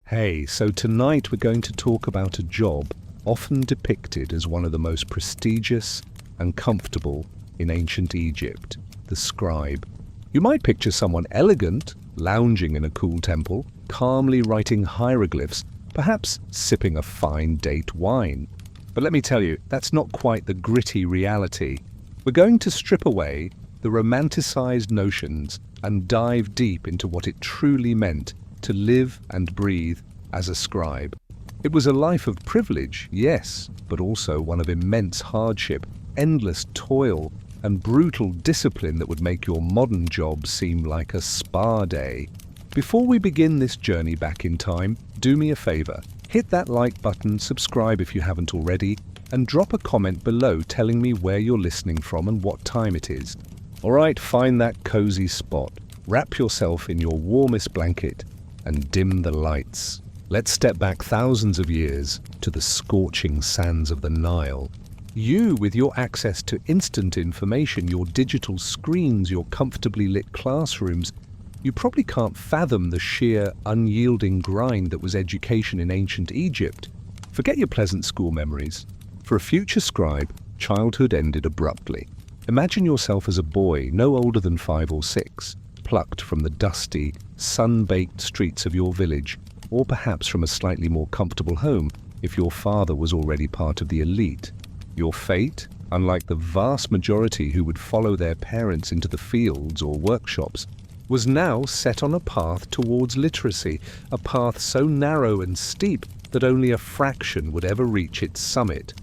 Hey, so tonight we're going to talk about a job often depicted as one of the most prestigious and comfortable in ancient Egypt, the scribe. You might picture someone elegant, lounging in a cool temple, calmly writing hieroglyphs, perhaps sipping a fine date wine. But let me tell you, that's not quite the gritty reality. We're going to strip away the romanticized notions and dive deep into what it truly meant to live and breathe as a scribe. It was a life of privilege, yes, but also one of immense hardship, endless toil, and brutal discipline that would make your modern job seem like a spa day. Before we begin this journey back in time, do me a favor. Hit that like button, subscribe if you haven't already, and drop a comment below telling me where you're listening from and what time it is. Alright, find that cozy spot, wrap yourself in your warmest blanket, and dim the lights. Let's step back thousands of years to the scorching sands of the Nile. You, with your access to instant information, your digital screens, your comfortably lit classrooms, you probably can't fathom the sheer, unyielding grind that was education in ancient Egypt. Forget your pleasant school memories. For a future scribe, childhood ended abruptly. Imagine yourself as a boy no older than 5 or 6, plucked from the dusty, sun-baked streets of your village, or perhaps from a slightly more comfortable home if your father was already part of the elite. Your fate, unlike the vast majority who would follow their parents into the fields or workshops, was now set on a path towards literacy, a path so narrow and steep that only a fraction would ever reach its summit.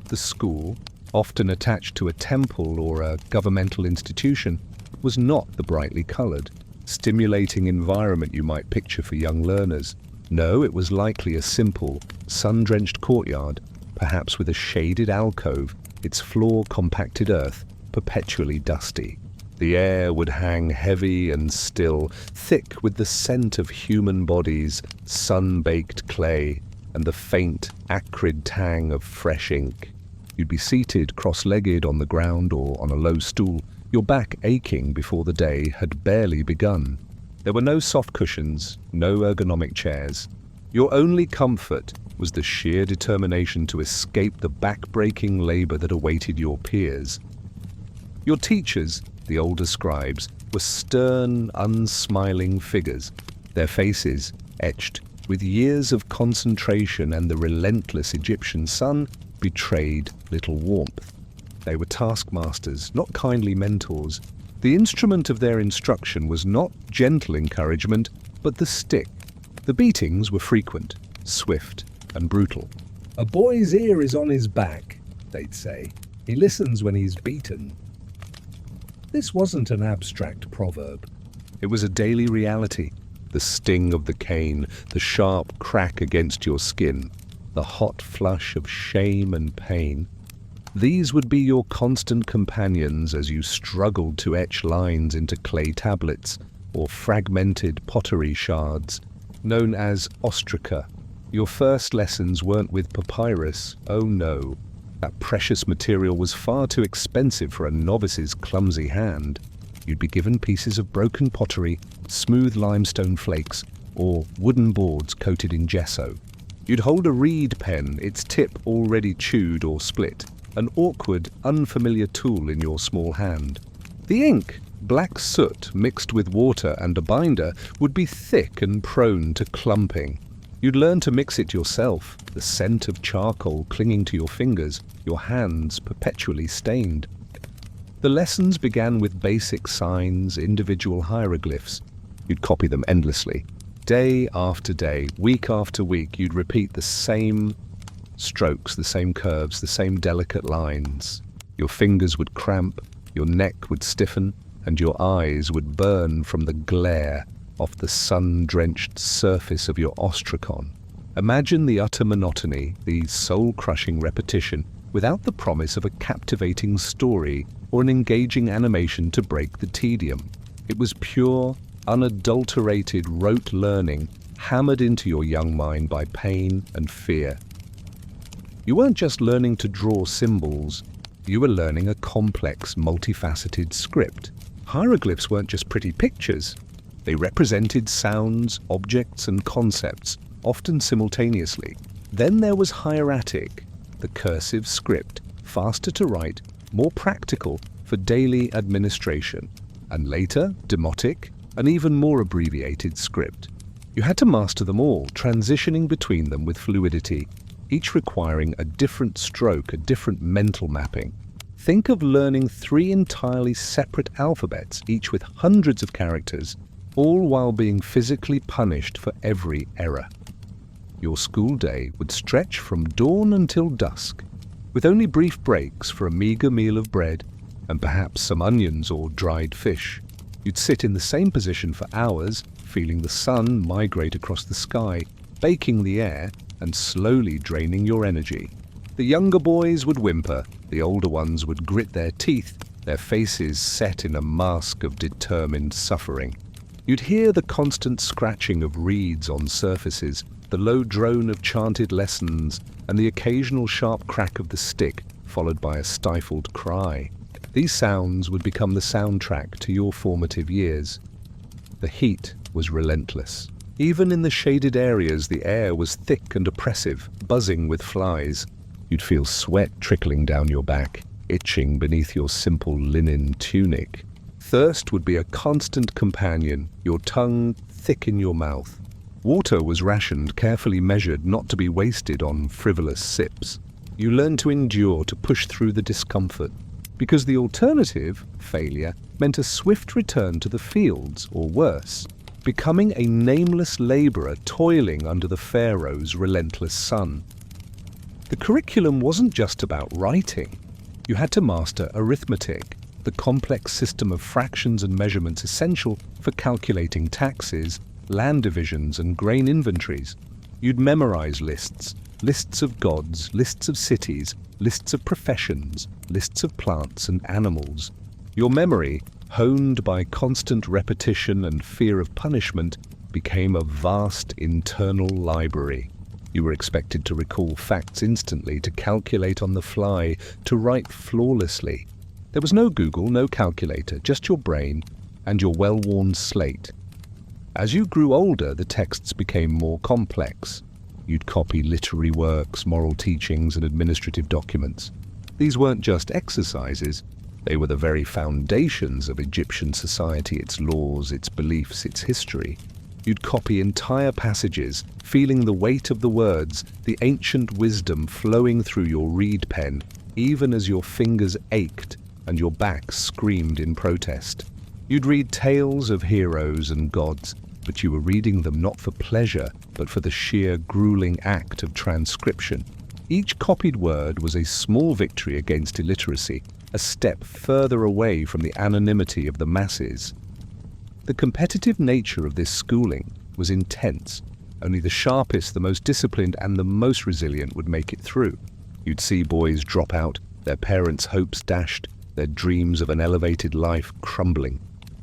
The school, often attached to a temple or a governmental institution, was not the brightly coloured, stimulating environment you might picture for young learners. No, it was likely a simple, sun-drenched courtyard, perhaps with a shaded alcove, its floor compacted earth, perpetually dusty. The air would hang heavy and still, thick with the scent of human bodies, sun-baked clay, and the faint, acrid tang of fresh ink. You'd be seated cross-legged on the ground or on a low stool, your back aching before the day had barely begun. There were no soft cushions, no ergonomic chairs. Your only comfort was the sheer determination to escape the back-breaking labor that awaited your peers. Your teachers, the older scribes, were stern, unsmiling figures, their faces etched with years of concentration, and the relentless Egyptian sun betrayed little warmth. They were taskmasters, not kindly mentors. The instrument of their instruction was not gentle encouragement, but the stick. The beatings were frequent, swift, and brutal. "A boy's ear is on his back," they'd say. "He listens when he's beaten." This wasn't an abstract proverb. It was a daily reality. The sting of the cane, the sharp crack against your skin, the hot flush of shame and pain. These would be your constant companions as you struggled to etch lines into clay tablets or fragmented pottery shards, known as ostraca. Your first lessons weren't with papyrus, oh no. That precious material was far too expensive for a novice's clumsy hand. You'd be given pieces of broken pottery, smooth limestone flakes, or wooden boards coated in gesso. You'd hold a reed pen, its tip already chewed or split, an awkward, unfamiliar tool in your small hand. The ink, black soot mixed with water and a binder, would be thick and prone to clumping. You'd learn to mix it yourself, the scent of charcoal clinging to your fingers, your hands perpetually stained. The lessons began with basic signs, individual hieroglyphs. You'd copy them endlessly. Day after day, week after week, you'd repeat the same strokes, the same curves, the same delicate lines. Your fingers would cramp, your neck would stiffen, and your eyes would burn from the glare off the sun-drenched surface of your ostracon. Imagine the utter monotony, the soul-crushing repetition, without the promise of a captivating story or an engaging animation to break the tedium. It was pure, unadulterated rote learning, hammered into your young mind by pain and fear. You weren't just learning to draw symbols, you were learning a complex, multifaceted script. Hieroglyphs weren't just pretty pictures. They represented sounds, objects, and concepts, often simultaneously. Then there was hieratic, the cursive script, faster to write, more practical for daily administration, and later demotic, an even more abbreviated script. You had to master them all, transitioning between them with fluidity, each requiring a different stroke, a different mental mapping. Think of learning 3 entirely separate alphabets, each with hundreds of characters, all while being physically punished for every error. Your school day would stretch from dawn until dusk, with only brief breaks for a meager meal of bread and perhaps some onions or dried fish. You'd sit in the same position for hours, feeling the sun migrate across the sky, baking the air and slowly draining your energy. The younger boys would whimper, the older ones would grit their teeth, their faces set in a mask of determined suffering. You'd hear the constant scratching of reeds on surfaces, the low drone of chanted lessons, and the occasional sharp crack of the stick, followed by a stifled cry. These sounds would become the soundtrack to your formative years. The heat was relentless. Even in the shaded areas, the air was thick and oppressive, buzzing with flies. You'd feel sweat trickling down your back, itching beneath your simple linen tunic. Thirst would be a constant companion, your tongue thick in your mouth. Water was rationed, carefully measured, not to be wasted on frivolous sips. You learned to endure, to push through the discomfort, because the alternative, failure, meant a swift return to the fields, or worse, becoming a nameless laborer toiling under the pharaoh's relentless sun. The curriculum wasn't just about writing. You had to master arithmetic, the complex system of fractions and measurements essential for calculating taxes, land divisions, and grain inventories. You'd memorize lists, lists of gods, lists of cities, lists of professions, lists of plants and animals. Your memory, honed by constant repetition and fear of punishment, became a vast internal library. You were expected to recall facts instantly, to calculate on the fly, to write flawlessly. There was no Google, no calculator, just your brain and your well-worn slate. As you grew older, the texts became more complex. You'd copy literary works, moral teachings, and administrative documents. These weren't just exercises. They were the very foundations of Egyptian society, its laws, its beliefs, its history. You'd copy entire passages, feeling the weight of the words, the ancient wisdom flowing through your reed pen, even as your fingers ached and your back screamed in protest. You'd read tales of heroes and gods, but you were reading them not for pleasure, but for the sheer grueling act of transcription. Each copied word was a small victory against illiteracy, a step further away from the anonymity of the masses. The competitive nature of this schooling was intense. Only the sharpest, the most disciplined, and the most resilient would make it through. You'd see boys drop out, their parents' hopes dashed, their dreams of an elevated life crumbling.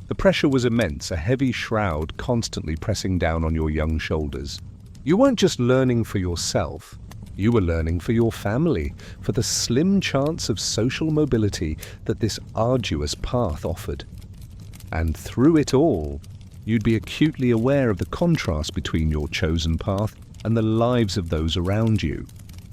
The pressure was immense, a heavy shroud constantly pressing down on your young shoulders. You weren't just learning for yourself. You were learning for your family, for the slim chance of social mobility that this arduous path offered. And through it all, you'd be acutely aware of the contrast between your chosen path and the lives of those around you.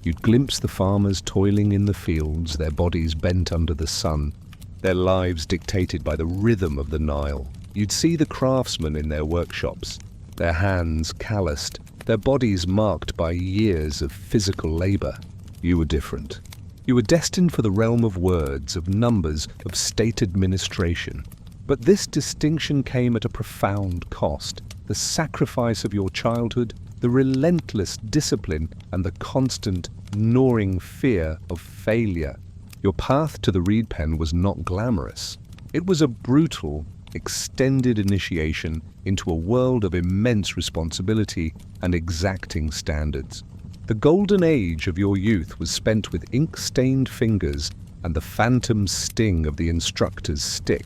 You'd glimpse the farmers toiling in the fields, their bodies bent under the sun, their lives dictated by the rhythm of the Nile. You'd see the craftsmen in their workshops, their hands calloused, their bodies marked by years of physical labor. You were different. You were destined for the realm of words, of numbers, of state administration. But this distinction came at a profound cost. The sacrifice of your childhood, the relentless discipline, and the constant, gnawing fear of failure. Your path to the reed pen was not glamorous. It was a brutal, extended initiation into a world of immense responsibility and exacting standards. The golden age of your youth was spent with ink-stained fingers and the phantom sting of the instructor's stick.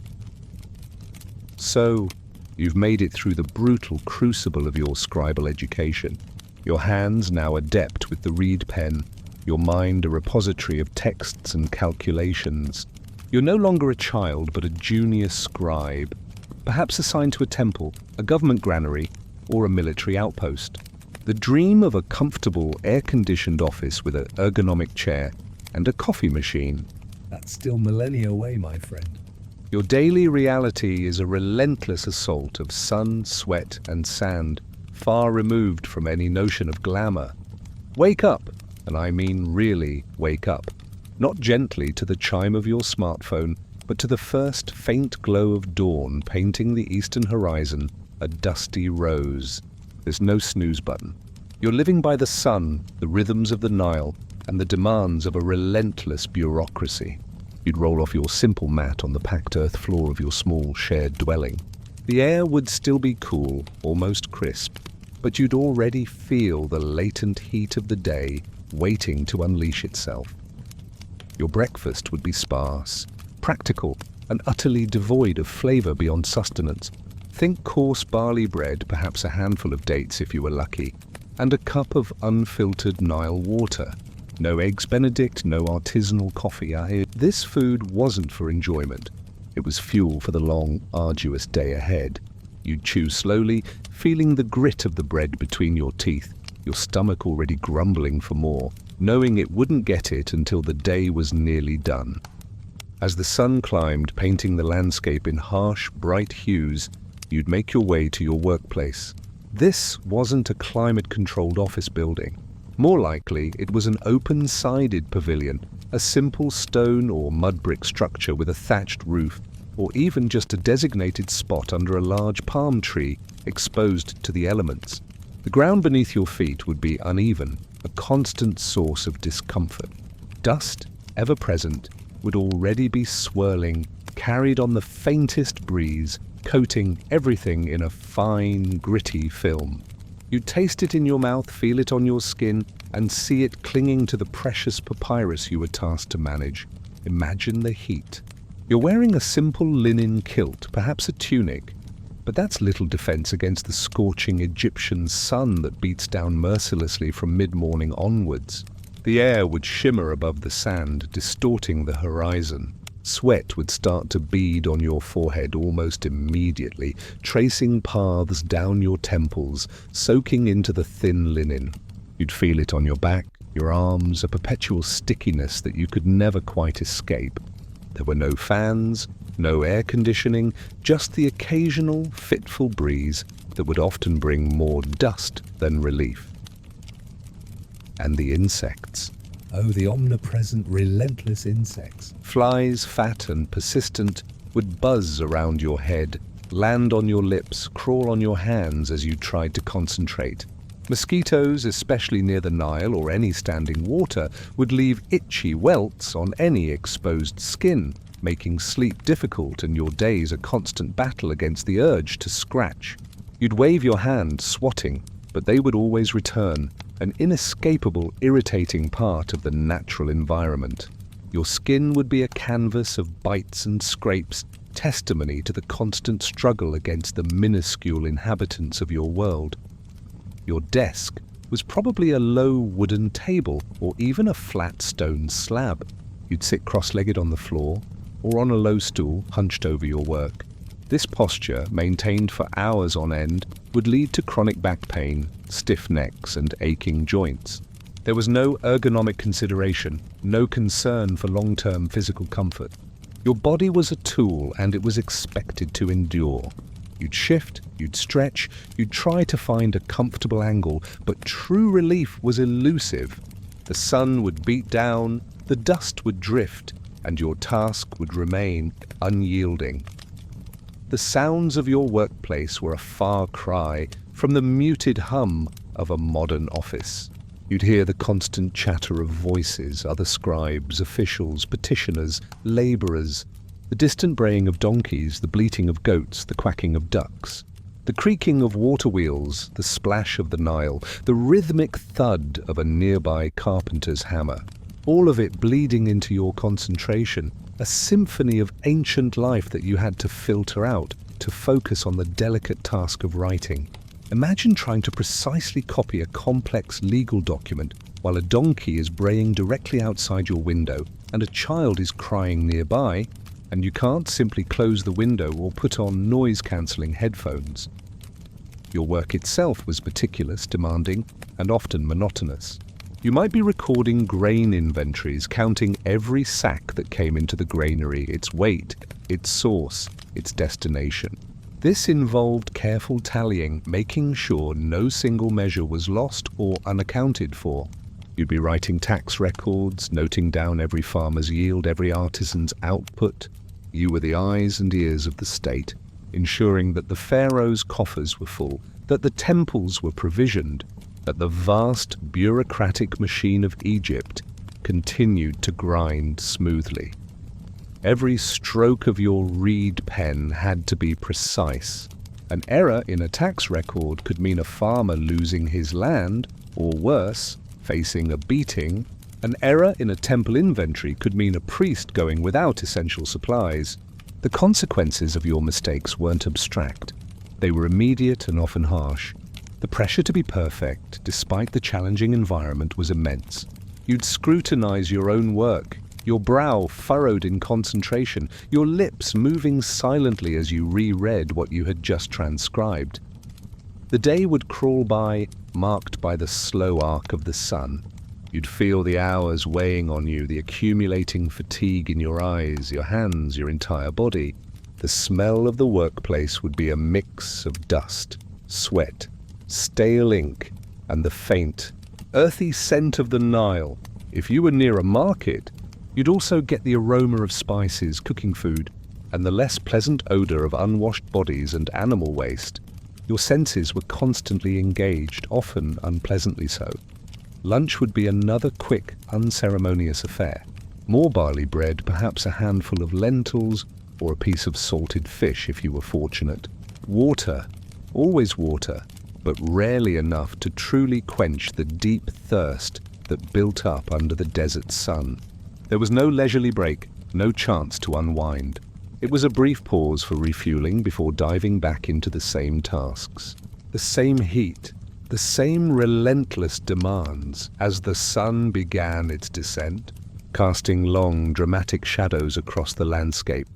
So, you've made it through the brutal crucible of your scribal education. Your hands now adept with the reed pen, your mind a repository of texts and calculations. You're no longer a child, but a junior scribe, perhaps assigned to a temple, a government granary, or a military outpost. The The dream of a comfortable, air-conditioned office with an ergonomic chair and a coffee machine. That's still millennia away, my friend. Your daily reality is a relentless assault of sun, sweat, and sand, far removed from any notion of glamour. Wake up, and I mean really wake up. Not gently to the chime of your smartphone, but to the first faint glow of dawn painting the eastern horizon a dusty rose. There's no snooze button. You're living by the sun, the rhythms of the Nile, and the demands of a relentless bureaucracy. You'd roll off your simple mat on the packed earth floor of your small shared dwelling. The air would still be cool, almost crisp, but you'd already feel the latent heat of the day waiting to unleash itself. Your breakfast would be sparse, practical, and utterly devoid of flavor beyond sustenance. Think coarse barley bread, perhaps a handful of dates if you were lucky, and a cup of unfiltered Nile water. No eggs Benedict, no artisanal coffee. This food wasn't for enjoyment. It was fuel for the long, arduous day ahead. You'd chew slowly, feeling the grit of the bread between your teeth, your stomach already grumbling for more, knowing it wouldn't get it until the day was nearly done. As the sun climbed, painting the landscape in harsh, bright hues, you'd make your way to your workplace. This wasn't a climate-controlled office building. More likely, it was an open-sided pavilion, a simple stone or mud brick structure with a thatched roof, or even just a designated spot under a large palm tree exposed to the elements. The ground beneath your feet would be uneven, a constant source of discomfort. Dust, ever present, would already be swirling, carried on the faintest breeze, coating everything in a fine, gritty film. You'd taste it in your mouth, feel it on your skin, and see it clinging to the precious papyrus you were tasked to manage. Imagine the heat. You're wearing a simple linen kilt, perhaps a tunic, but that's little defense against the scorching Egyptian sun that beats down mercilessly from mid-morning onwards. The air would shimmer above the sand, distorting the horizon. Sweat would start to bead on your forehead almost immediately, tracing paths down your temples, soaking into the thin linen. You'd feel it on your back, your arms, a perpetual stickiness that you could never quite escape. There were no fans, no air conditioning, just the occasional fitful breeze that would often bring more dust than relief. And the insects. Oh, the omnipresent, relentless insects. Flies, fat and persistent, would buzz around your head, land on your lips, crawl on your hands as you tried to concentrate. Mosquitoes, especially near the Nile or any standing water, would leave itchy welts on any exposed skin, making sleep difficult and your days a constant battle against the urge to scratch. You'd wave your hand, swatting, but they would always return, an inescapable, irritating part of the natural environment. Your skin would be a canvas of bites and scrapes, testimony to the constant struggle against the minuscule inhabitants of your world. Your desk was probably a low wooden table or even a flat stone slab. You'd sit cross-legged on the floor or on a low stool hunched over your work. This posture, maintained for hours on end, would lead to chronic back pain, stiff necks, and aching joints. There was no ergonomic consideration, no concern for long-term physical comfort. Your body was a tool, and it was expected to endure. You'd shift, you'd stretch, you'd try to find a comfortable angle, but true relief was elusive. The sun would beat down, the dust would drift, and your task would remain unyielding. The sounds of your workplace were a far cry from the muted hum of a modern office. You'd hear the constant chatter of voices, other scribes, officials, petitioners, labourers, the distant braying of donkeys, the bleating of goats, the quacking of ducks, the creaking of water wheels, the splash of the Nile, the rhythmic thud of a nearby carpenter's hammer. All of it bleeding into your concentration, a symphony of ancient life that you had to filter out to focus on the delicate task of writing. Imagine trying to precisely copy a complex legal document while a donkey is braying directly outside your window and a child is crying nearby, and you can't simply close the window or put on noise-cancelling headphones. Your work itself was meticulous, demanding, and often monotonous. You might be recording grain inventories, counting every sack that came into the granary, its weight, its source, its destination. This involved careful tallying, making sure no single measure was lost or unaccounted for. You'd be writing tax records, noting down every farmer's yield, every artisan's output. You were the eyes and ears of the state, ensuring that the pharaohs' coffers were full, that the temples were provisioned, that the vast bureaucratic machine of Egypt continued to grind smoothly. Every stroke of your reed pen had to be precise. An error in a tax record could mean a farmer losing his land, or worse, facing a beating. An error in a temple inventory could mean a priest going without essential supplies. The consequences of your mistakes weren't abstract. They were immediate and often harsh. The pressure to be perfect, despite the challenging environment, was immense. You'd scrutinize your own work, your brow furrowed in concentration, your lips moving silently as you reread what you had just transcribed. The day would crawl by, marked by the slow arc of the sun. You'd feel the hours weighing on you, the accumulating fatigue in your eyes, your hands, your entire body. The smell of the workplace would be a mix of dust, sweat, stale ink, and the faint, earthy scent of the Nile. If you were near a market, you'd also get the aroma of spices, cooking food, and the less pleasant odor of unwashed bodies and animal waste. Your senses were constantly engaged, often unpleasantly so. Lunch would be another quick, unceremonious affair. More barley bread, perhaps a handful of lentils, or a piece of salted fish if you were fortunate. Water, always water, but rarely enough to truly quench the deep thirst that built up under the desert sun. There was no leisurely break, no chance to unwind. It was a brief pause for refueling before diving back into the same tasks. The same heat, the same relentless demands as the sun began its descent, casting long, dramatic shadows across the landscape.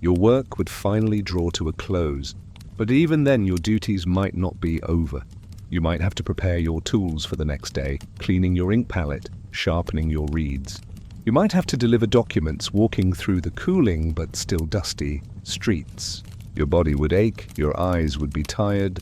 Your work would finally draw to a close, but even then your duties might not be over. You might have to prepare your tools for the next day, cleaning your ink palette, sharpening your reeds. You might have to deliver documents, walking through the cooling but still dusty streets. Your body would ache, your eyes would be tired,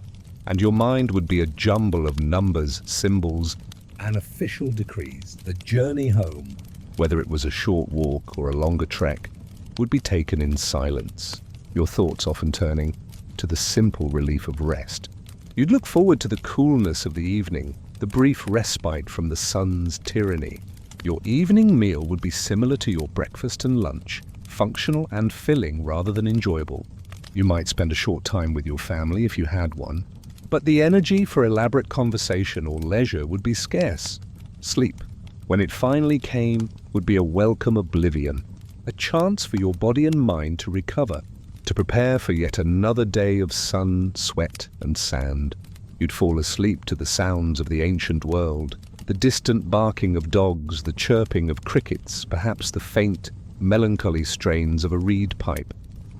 and your mind would be a jumble of numbers, symbols, and official decrees. The journey home, whether it was a short walk or a longer trek, would be taken in silence, your thoughts often turning to the simple relief of rest. You'd look forward to the coolness of the evening, the brief respite from the sun's tyranny. Your evening meal would be similar to your breakfast and lunch, functional and filling rather than enjoyable. You might spend a short time with your family if you had one, but the energy for elaborate conversation or leisure would be scarce. Sleep, when it finally came, would be a welcome oblivion, a chance for your body and mind to recover, to prepare for yet another day of sun, sweat, and sand. You'd fall asleep to the sounds of the ancient world, the distant barking of dogs, the chirping of crickets, perhaps the faint, melancholy strains of a reed pipe.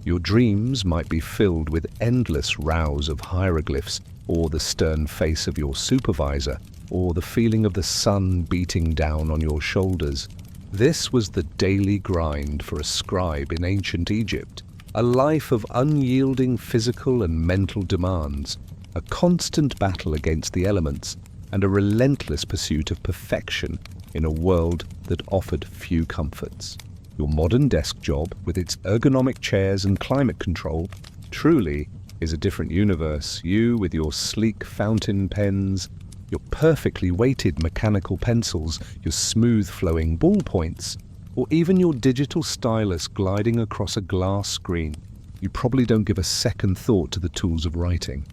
Your dreams might be filled with endless rows of hieroglyphs, or the stern face of your supervisor, or the feeling of the sun beating down on your shoulders. This was the daily grind for a scribe in ancient Egypt, a life of unyielding physical and mental demands, a constant battle against the elements, and a relentless pursuit of perfection in a world that offered few comforts. Your modern desk job, with its ergonomic chairs and climate control, truly is a different universe. You, with your sleek fountain pens, your perfectly weighted mechanical pencils, your smooth-flowing ballpoints, or even your digital stylus gliding across a glass screen, you probably don't give a second thought to the tools of writing.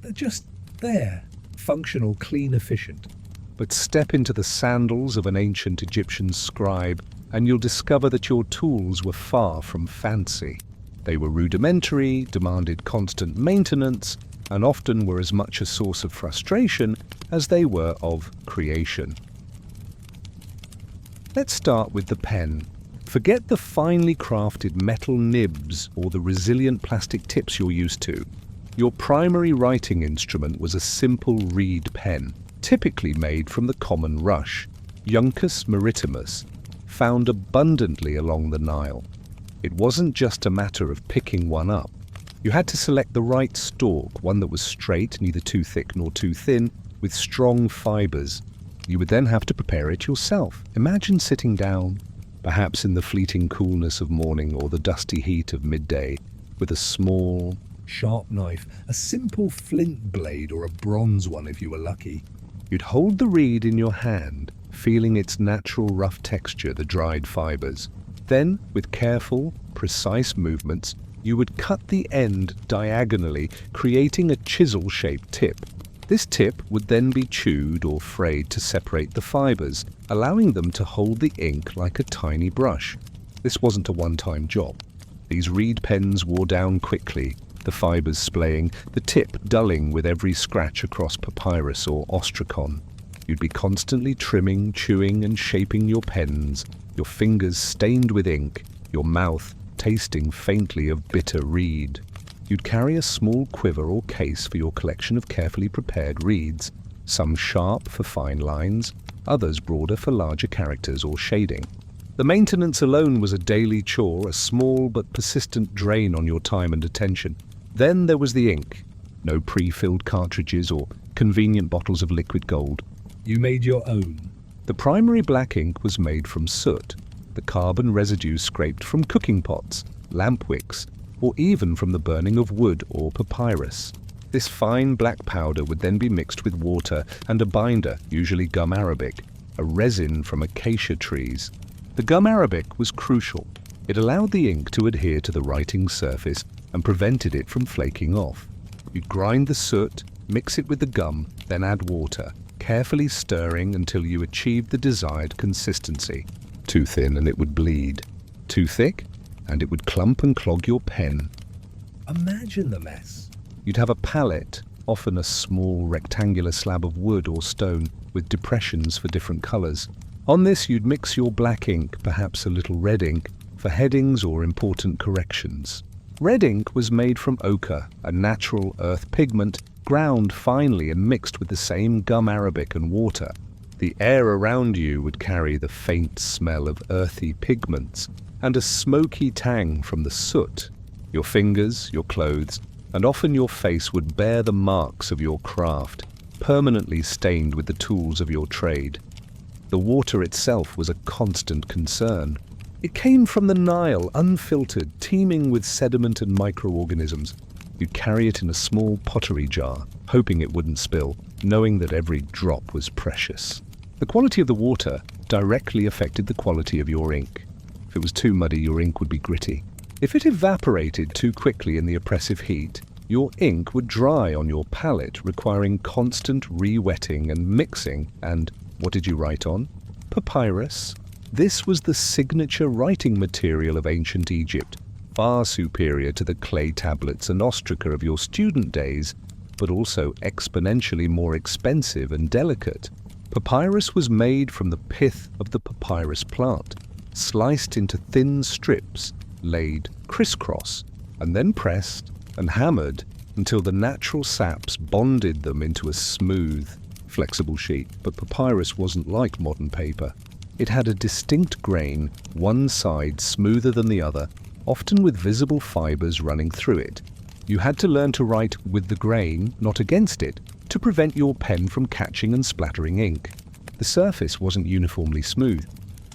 they're just there. Functional, clean, efficient. But step into the sandals of an ancient Egyptian scribe, and you'll discover that your tools were far from fancy. They were rudimentary, demanded constant maintenance, and often were as much a source of frustration as they were of creation. Let's start with the pen. Forget the finely crafted metal nibs or the resilient plastic tips you're used to. Your primary writing instrument was a simple reed pen, typically made from the common rush, Juncus maritimus, found abundantly along the Nile. It wasn't just a matter of picking one up. You had to select the right stalk, one that was straight, neither too thick nor too thin, with strong fibers. You would then have to prepare it yourself. Imagine sitting down, perhaps in the fleeting coolness of morning or the dusty heat of midday, with a small, Sharp knife, a simple flint blade or a bronze one if you were lucky. You'd hold the reed in your hand, feeling its natural rough texture, the dried fibers. Then, with careful, precise movements, you would cut the end diagonally, creating a chisel-shaped tip. This tip would then be chewed or frayed to separate the fibers, allowing them to hold the ink like a tiny brush. This wasn't a one-time job. These reed pens wore down quickly, the fibers splaying, the tip dulling with every scratch across papyrus or ostrakon. You'd be constantly trimming, chewing, and shaping your pens, your fingers stained with ink, your mouth tasting faintly of bitter reed. You'd carry a small quiver or case for your collection of carefully prepared reeds, some sharp for fine lines, others broader for larger characters or shading. The maintenance alone was a daily chore, a small but persistent drain on your time and attention. Then there was the ink. No pre-filled cartridges or convenient bottles of liquid gold. You made your own. The primary black ink was made from soot, the carbon residue scraped from cooking pots, lamp wicks, or even from the burning of wood or papyrus. This fine black powder would then be mixed with water and a binder, usually gum arabic, a resin from acacia trees. The gum arabic was crucial. It allowed the ink to adhere to the writing surface and prevented it from flaking off. You'd grind the soot, mix it with the gum, then add water, carefully stirring until you achieved the desired consistency. Too thin and it would bleed. Too thick and it would clump and clog your pen. Imagine the mess. You'd have a palette, often a small rectangular slab of wood or stone with depressions for different colors. On this you'd mix your black ink, perhaps a little red ink, for headings or important corrections. Red ink was made from ochre, a natural earth pigment, ground finely and mixed with the same gum arabic and water. The air around you would carry the faint smell of earthy pigments and a smoky tang from the soot. Your fingers, your clothes, and often your face would bear the marks of your craft, permanently stained with the tools of your trade. The water itself was a constant concern. It came from the Nile, unfiltered, teeming with sediment and microorganisms. You'd carry it in a small pottery jar, hoping it wouldn't spill, knowing that every drop was precious. The quality of the water directly affected the quality of your ink. If it was too muddy, your ink would be gritty. If it evaporated too quickly in the oppressive heat, your ink would dry on your palette, requiring constant re-wetting and mixing. And what did you write on? Papyrus. This was the signature writing material of ancient Egypt, far superior to the clay tablets and ostraca of your student days, but also exponentially more expensive and delicate. Papyrus was made from the pith of the papyrus plant, sliced into thin strips, laid crisscross, and then pressed and hammered until the natural saps bonded them into a smooth, flexible sheet. But papyrus wasn't like modern paper. It had a distinct grain, one side smoother than the other, often with visible fibers running through it. You had to learn to write with the grain, not against it, to prevent your pen from catching and splattering ink. The surface wasn't uniformly smooth.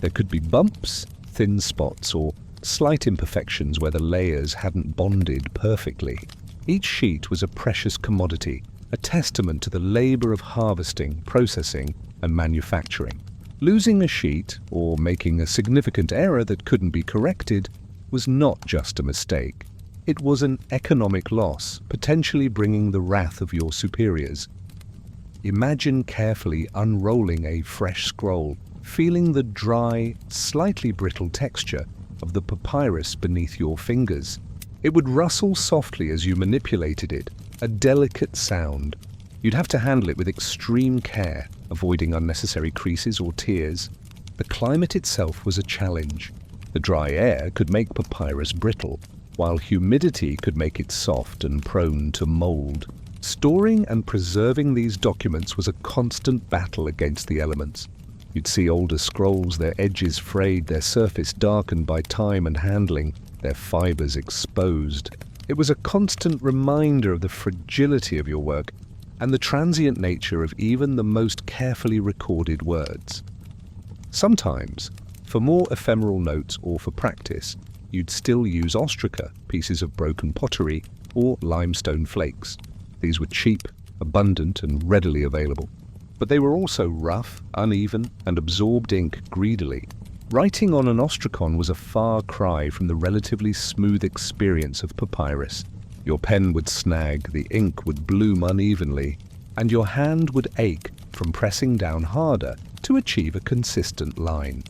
There could be bumps, thin spots, or slight imperfections where the layers hadn't bonded perfectly. Each sheet was a precious commodity, a testament to the labor of harvesting, processing, and manufacturing. Losing a sheet, or making a significant error that couldn't be corrected, was not just a mistake. It was an economic loss, potentially bringing the wrath of your superiors. Imagine carefully unrolling a fresh scroll, feeling the dry, slightly brittle texture of the papyrus beneath your fingers. It would rustle softly as you manipulated it, a delicate sound. You'd have to handle it with extreme care, avoiding unnecessary creases or tears. The climate itself was a challenge. The dry air could make papyrus brittle. while humidity could make it soft and prone to mold. Storing and preserving these documents was a constant battle against the elements. You'd see older scrolls, their edges frayed, their surface darkened by time and handling, their fibers exposed. It was a constant reminder of the fragility of your work and the transient nature of even the most carefully recorded words. Sometimes, for more ephemeral notes or for practice, you'd still use ostraca, pieces of broken pottery, or limestone flakes. These were cheap, abundant, and readily available. But they were also rough, uneven, and absorbed ink greedily. Writing on an ostracon was a far cry from the relatively smooth experience of papyrus. Your pen would snag, the ink would bloom unevenly, and your hand would ache from pressing down harder to achieve a consistent line.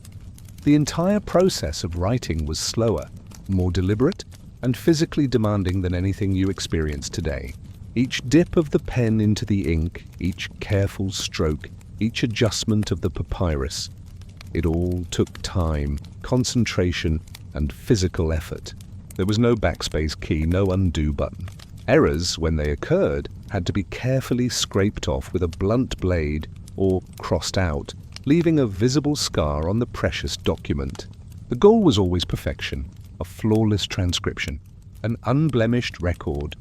The entire process of writing was slower, more deliberate, and physically demanding than anything you experience today. Each dip of the pen into the ink, each careful stroke, each adjustment of the papyrus, it all took time, concentration, and physical effort. There was no backspace key, no undo button. Errors, when they occurred, had to be carefully scraped off with a blunt blade or crossed out, leaving a visible scar on the precious document. The goal was always perfection, a flawless transcription, an unblemished record.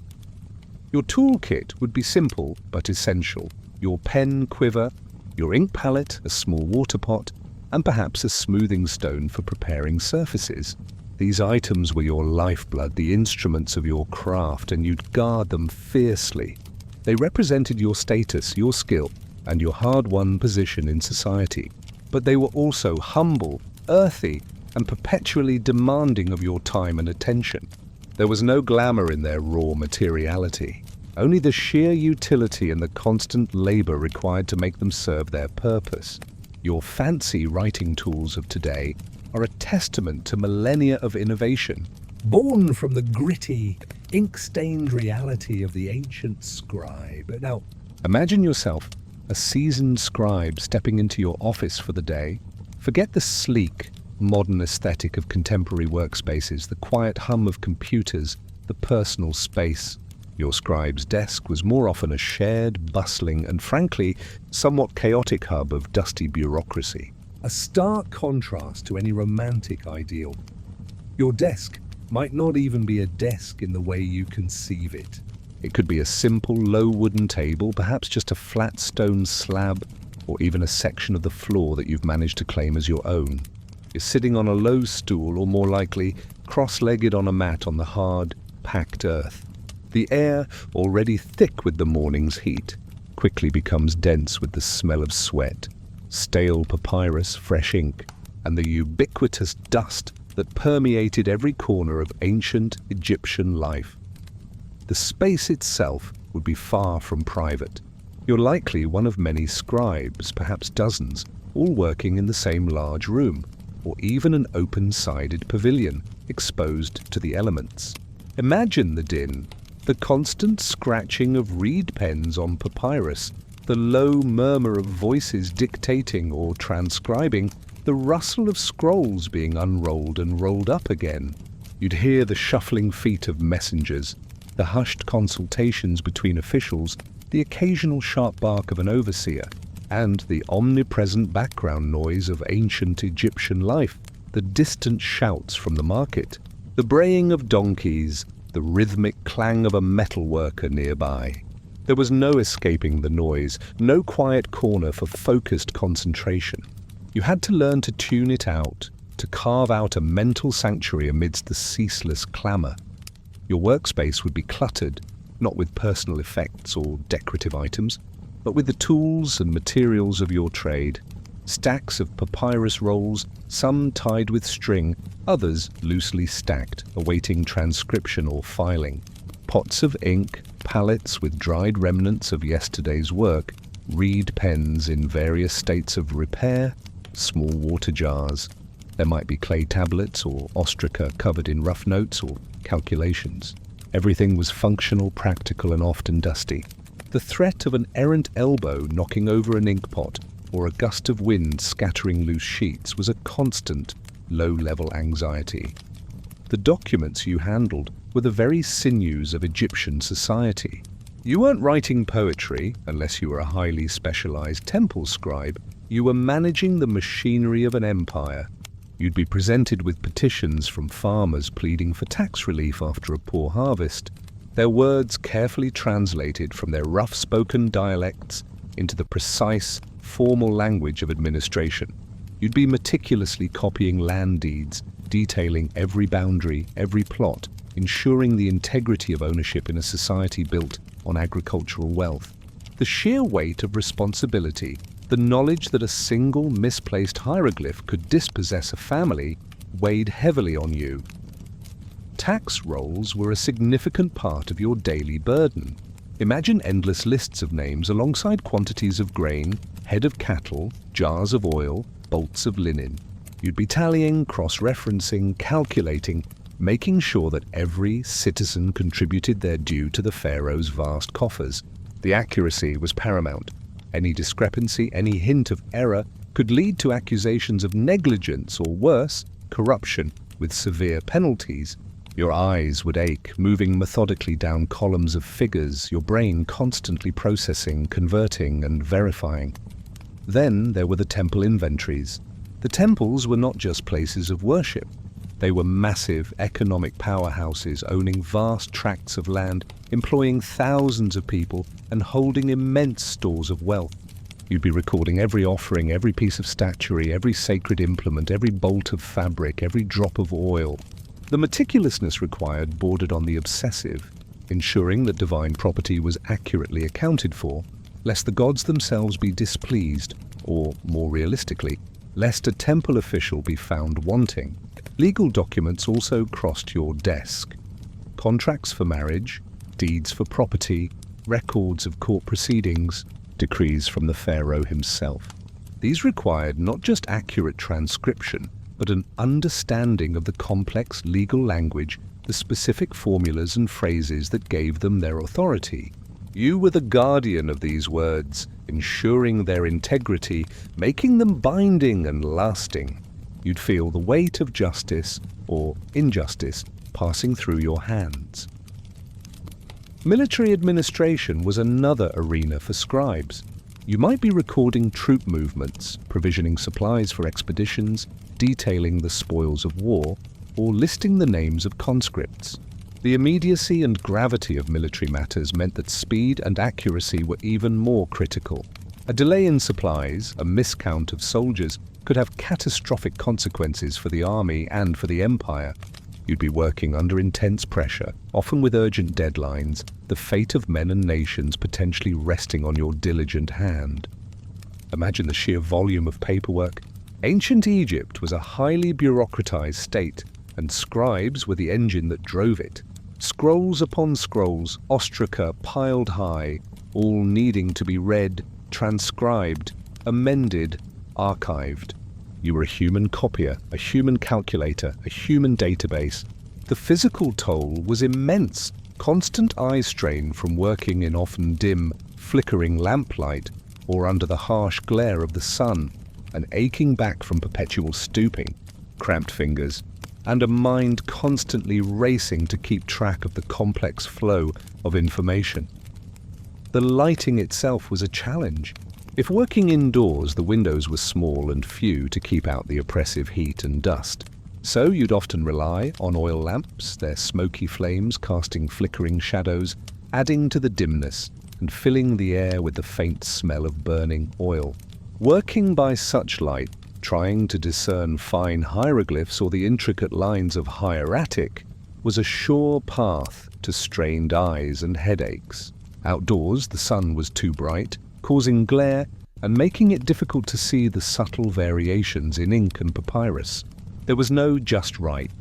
Your toolkit would be simple but essential. Your pen quiver, your ink palette, a small water pot, and perhaps a smoothing stone for preparing surfaces. These items were your lifeblood, the instruments of your craft, and you'd guard them fiercely. They represented your status, your skill, and your hard-won position in society. But they were also humble, earthy, and perpetually demanding of your time and attention. There was no glamour in their raw materiality, only the sheer utility and the constant labor required to make them serve their purpose. Your fancy writing tools of today are a testament to millennia of innovation. Born from the gritty, ink-stained reality of the ancient scribe. Now, Imagine yourself, a seasoned scribe stepping into your office for the day. Forget the sleek, modern aesthetic of contemporary workspaces, the quiet hum of computers, the personal space. Your scribe's desk was more often a shared, bustling, and frankly, somewhat chaotic hub of dusty bureaucracy. a stark contrast to any romantic ideal. Your desk might not even be a desk in the way you conceive it. It could be a simple, low wooden table, perhaps just a flat stone slab, or even a section of the floor that you've managed to claim as your own. You're sitting on a low stool, or more likely, cross-legged on a mat on the hard, packed earth. The air, already thick with the morning's heat, quickly becomes dense with the smell of sweat, stale papyrus, fresh ink, and the ubiquitous dust that permeated every corner of ancient Egyptian life. The space itself would be far from private. You're likely one of many scribes, perhaps dozens, all working in the same large room, or even an open-sided pavilion, exposed to the elements. Imagine the din, the constant scratching of reed pens on papyrus, the low murmur of voices dictating or transcribing, the rustle of scrolls being unrolled and rolled up again. You'd hear the shuffling feet of messengers, the hushed consultations between officials, the occasional sharp bark of an overseer, and the omnipresent background noise of ancient Egyptian life, the distant shouts from the market, the braying of donkeys, the rhythmic clang of a metal worker nearby. There was no escaping the noise, no quiet corner for focused concentration. You had to learn to tune it out, to carve out a mental sanctuary amidst the ceaseless clamor. Your workspace would be cluttered, not with personal effects or decorative items, but with the tools and materials of your trade. Stacks of papyrus rolls, some tied with string, others loosely stacked, awaiting transcription or filing. Pots of ink, palettes with dried remnants of yesterday's work, reed pens in various states of repair, small water jars. There might be clay tablets or ostraca covered in rough notes or calculations. Everything was functional, practical, and often dusty. The threat of an errant elbow knocking over an inkpot or a gust of wind scattering loose sheets was a constant, low-level anxiety. The documents you handled were the very sinews of Egyptian society. You weren't writing poetry, unless you were a highly specialized temple scribe. You were managing the machinery of an empire. You'd be presented with petitions from farmers pleading for tax relief after a poor harvest, their words carefully translated from their rough-spoken dialects into the precise, formal language of administration. You'd be meticulously copying land deeds, detailing every boundary, every plot, ensuring the integrity of ownership in a society built on agricultural wealth. The sheer weight of responsibility, the knowledge that a single misplaced hieroglyph could dispossess a family, weighed heavily on you. Tax rolls were a significant part of your daily burden. Imagine endless lists of names alongside quantities of grain, head of cattle, jars of oil, bolts of linen. You'd be tallying, cross-referencing, calculating, making sure that every citizen contributed their due to the pharaoh's vast coffers. The accuracy was paramount. Any discrepancy, any hint of error could lead to accusations of negligence or worse, corruption, with severe penalties. Your eyes would ache, moving methodically down columns of figures, your brain constantly processing, converting, and verifying. Then there were the temple inventories. The temples were not just places of worship. They were massive economic powerhouses owning vast tracts of land, employing thousands of people, and holding immense stores of wealth. You'd be recording every offering, every piece of statuary, every sacred implement, every bolt of fabric, every drop of oil. The meticulousness required bordered on the obsessive, ensuring that divine property was accurately accounted for, lest the gods themselves be displeased, or, more realistically, lest a temple official be found wanting. Legal documents also crossed your desk. Contracts for marriage, deeds for property, records of court proceedings, decrees from the pharaoh himself. These required not just accurate transcription, but an understanding of the complex legal language, the specific formulas and phrases that gave them their authority. You were the guardian of these words, ensuring their integrity, making them binding and lasting. You'd feel the weight of justice, or injustice, passing through your hands. Military administration was another arena for scribes. You might be recording troop movements, provisioning supplies for expeditions, detailing the spoils of war, or listing the names of conscripts. The immediacy and gravity of military matters meant that speed and accuracy were even more critical. A delay in supplies, a miscount of soldiers, could have catastrophic consequences for the army and for the empire. You'd be working under intense pressure, often with urgent deadlines, the fate of men and nations potentially resting on your diligent hand. Imagine the sheer volume of paperwork. Ancient Egypt was a highly bureaucratized state, and scribes were the engine that drove it. Scrolls upon scrolls, ostraca piled high, all needing to be read, transcribed, amended, archived. You were a human copier, a human calculator, a human database. The physical toll was immense. Constant eye strain from working in often dim, flickering lamplight or under the harsh glare of the sun, an aching back from perpetual stooping, cramped fingers, and a mind constantly racing to keep track of the complex flow of information. The lighting itself was a challenge. If working indoors, the windows were small and few to keep out the oppressive heat and dust. So you'd often rely on oil lamps, their smoky flames casting flickering shadows, adding to the dimness and filling the air with the faint smell of burning oil. Working by such light, trying to discern fine hieroglyphs or the intricate lines of hieratic, was a sure path to strained eyes and headaches. Outdoors, the sun was too bright, causing glare and making it difficult to see the subtle variations in ink and papyrus. There was no just right.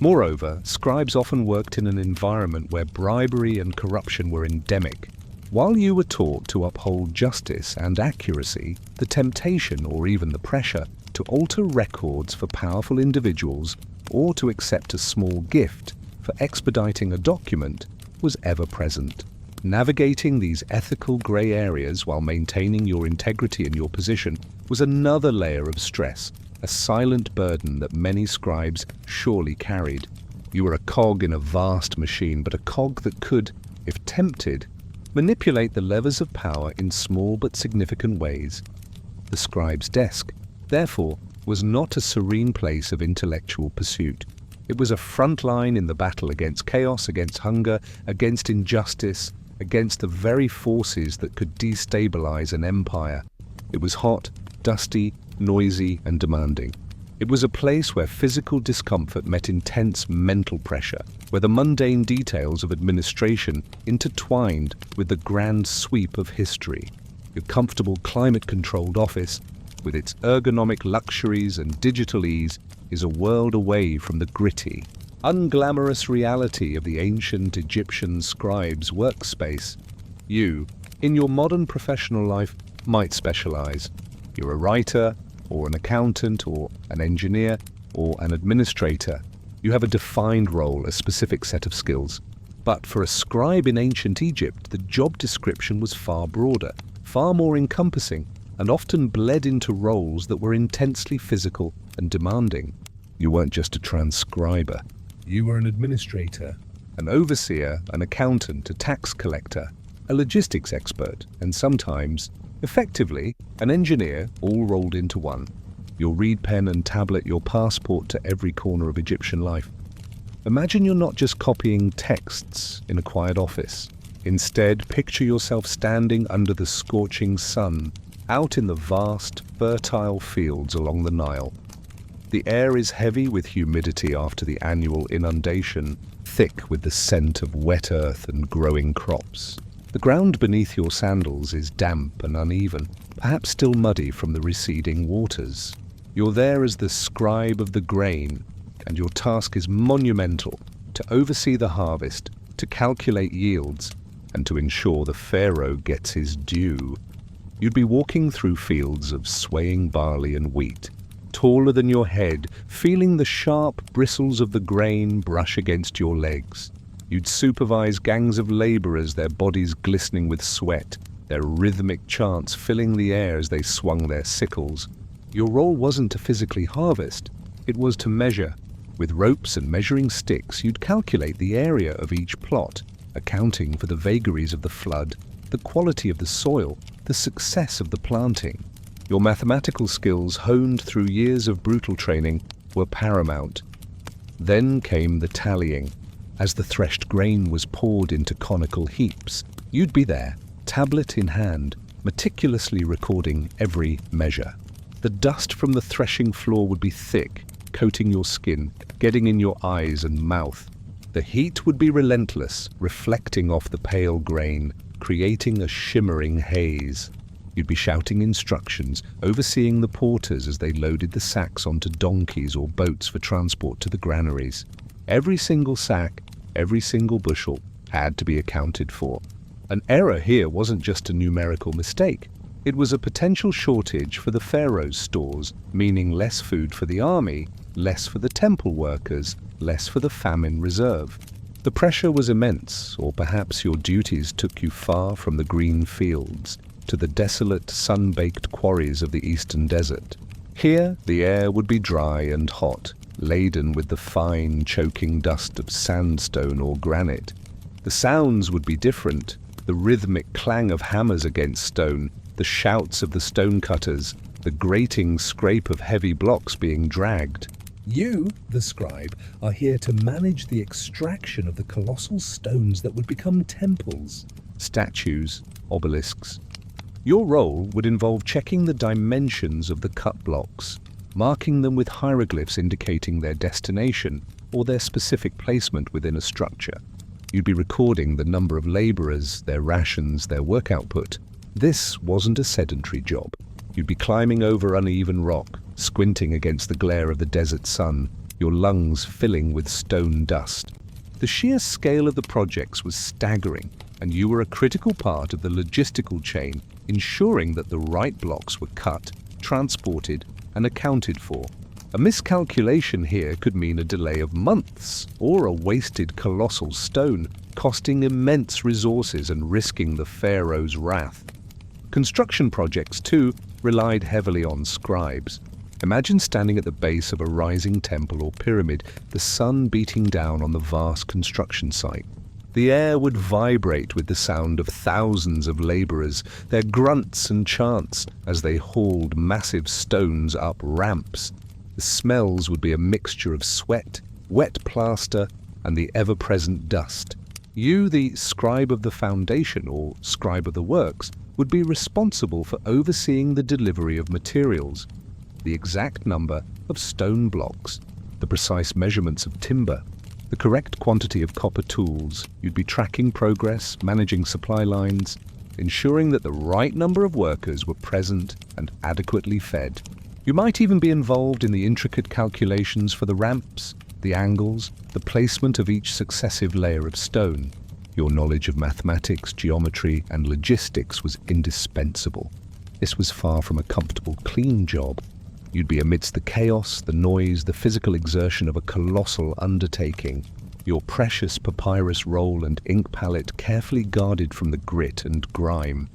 Moreover, scribes often worked in an environment where bribery and corruption were endemic. While you were taught to uphold justice and accuracy, the temptation or even the pressure to alter records for powerful individuals or to accept a small gift for expediting a document was ever present. Navigating these ethical grey areas while maintaining your integrity and your position was another layer of stress, a silent burden that many scribes surely carried. You were a cog in a vast machine, but a cog that could, if tempted, manipulate the levers of power in small but significant ways. The scribe's desk, therefore, was not a serene place of intellectual pursuit. It was a front line in the battle against chaos, against hunger, against injustice, against the very forces that could destabilize an empire. It was hot, dusty, noisy, and demanding. It was a place where physical discomfort met intense mental pressure, where the mundane details of administration intertwined with the grand sweep of history. Your comfortable climate-controlled office, with its ergonomic luxuries and digital ease, is a world away from the gritty, unglamorous reality of the ancient Egyptian scribe's workspace. You, in your modern professional life, might specialize. You're a writer, or an accountant, or an engineer, or an administrator. You have a defined role, a specific set of skills. But for a scribe in ancient Egypt, the job description was far broader, far more encompassing, and often bled into roles that were intensely physical and demanding. You weren't just a transcriber. You were an administrator, An overseer, an accountant, a tax collector, a logistics expert, and sometimes, effectively, an engineer, all rolled into one. Your reed pen and tablet, your passport to every corner of Egyptian life. Imagine you're not just copying texts in a quiet office. Instead, picture yourself standing under the scorching sun, out in the vast, fertile fields along the Nile. The air is heavy with humidity after the annual inundation, thick with the scent of wet earth and growing crops. The ground beneath your sandals is damp and uneven, perhaps still muddy from the receding waters. You're there as the scribe of the grain, and your task is monumental: to oversee the harvest, to calculate yields, and to ensure the pharaoh gets his due. You'd be walking through fields of swaying barley and wheat, taller than your head, feeling the sharp bristles of the grain brush against your legs. You'd supervise gangs of laborers, their bodies glistening with sweat, their rhythmic chants filling the air as they swung their sickles. Your role wasn't to physically harvest, it was to measure. With ropes and measuring sticks, you'd calculate the area of each plot, accounting for the vagaries of the flood, the quality of the soil, the success of the planting. Your mathematical skills, honed through years of brutal training, were paramount. Then came the tallying. As the threshed grain was poured into conical heaps, you'd be there, tablet in hand, meticulously recording every measure. The dust from the threshing floor would be thick, coating your skin, getting in your eyes and mouth. The heat would be relentless, reflecting off the pale grain, creating a shimmering haze. You'd be shouting instructions, overseeing the porters as they loaded the sacks onto donkeys or boats for transport to the granaries. Every single sack, every single bushel had to be accounted for. An error here wasn't just a numerical mistake. It was a potential shortage for the pharaoh's stores, meaning less food for the army, less for the temple workers, less for the famine reserve. The pressure was immense, or perhaps your duties took you far from the green fields to the desolate, sun-baked quarries of the eastern desert. Here, the air would be dry and hot, laden with the fine, choking dust of sandstone or granite. The sounds would be different: the rhythmic clang of hammers against stone, the shouts of the stonecutters, the grating scrape of heavy blocks being dragged. You, the scribe, are here to manage the extraction of the colossal stones that would become temples. Statues, obelisks. Your role would involve checking the dimensions of the cut blocks, marking them with hieroglyphs indicating their destination or their specific placement within a structure. You'd be recording the number of laborers, their rations, their work output. This wasn't a sedentary job. You'd be climbing over uneven rock, squinting against the glare of the desert sun, your lungs filling with stone dust. The sheer scale of the projects was staggering, and you were a critical part of the logistical chain, ensuring that the right blocks were cut, transported, and accounted for. A miscalculation here could mean a delay of months, or a wasted colossal stone, costing immense resources and risking the pharaoh's wrath. Construction projects, too, relied heavily on scribes. Imagine standing at the base of a rising temple or pyramid, the sun beating down on the vast construction site. The air would vibrate with the sound of thousands of laborers, their grunts and chants as they hauled massive stones up ramps. The smells would be a mixture of sweat, wet plaster, and the ever-present dust. You, the scribe of the foundation or scribe of the works, would be responsible for overseeing the delivery of materials, the exact number of stone blocks, the precise measurements of timber, the correct quantity of copper tools. You'd be tracking progress, managing supply lines, ensuring that the right number of workers were present and adequately fed. You might even be involved in the intricate calculations for the ramps, the angles, the placement of each successive layer of stone. Your knowledge of mathematics, geometry, and logistics was indispensable. This was far from a comfortable, clean job. You'd be amidst the chaos, the noise, the physical exertion of a colossal undertaking, your precious papyrus roll and ink palette carefully guarded from the grit and grime.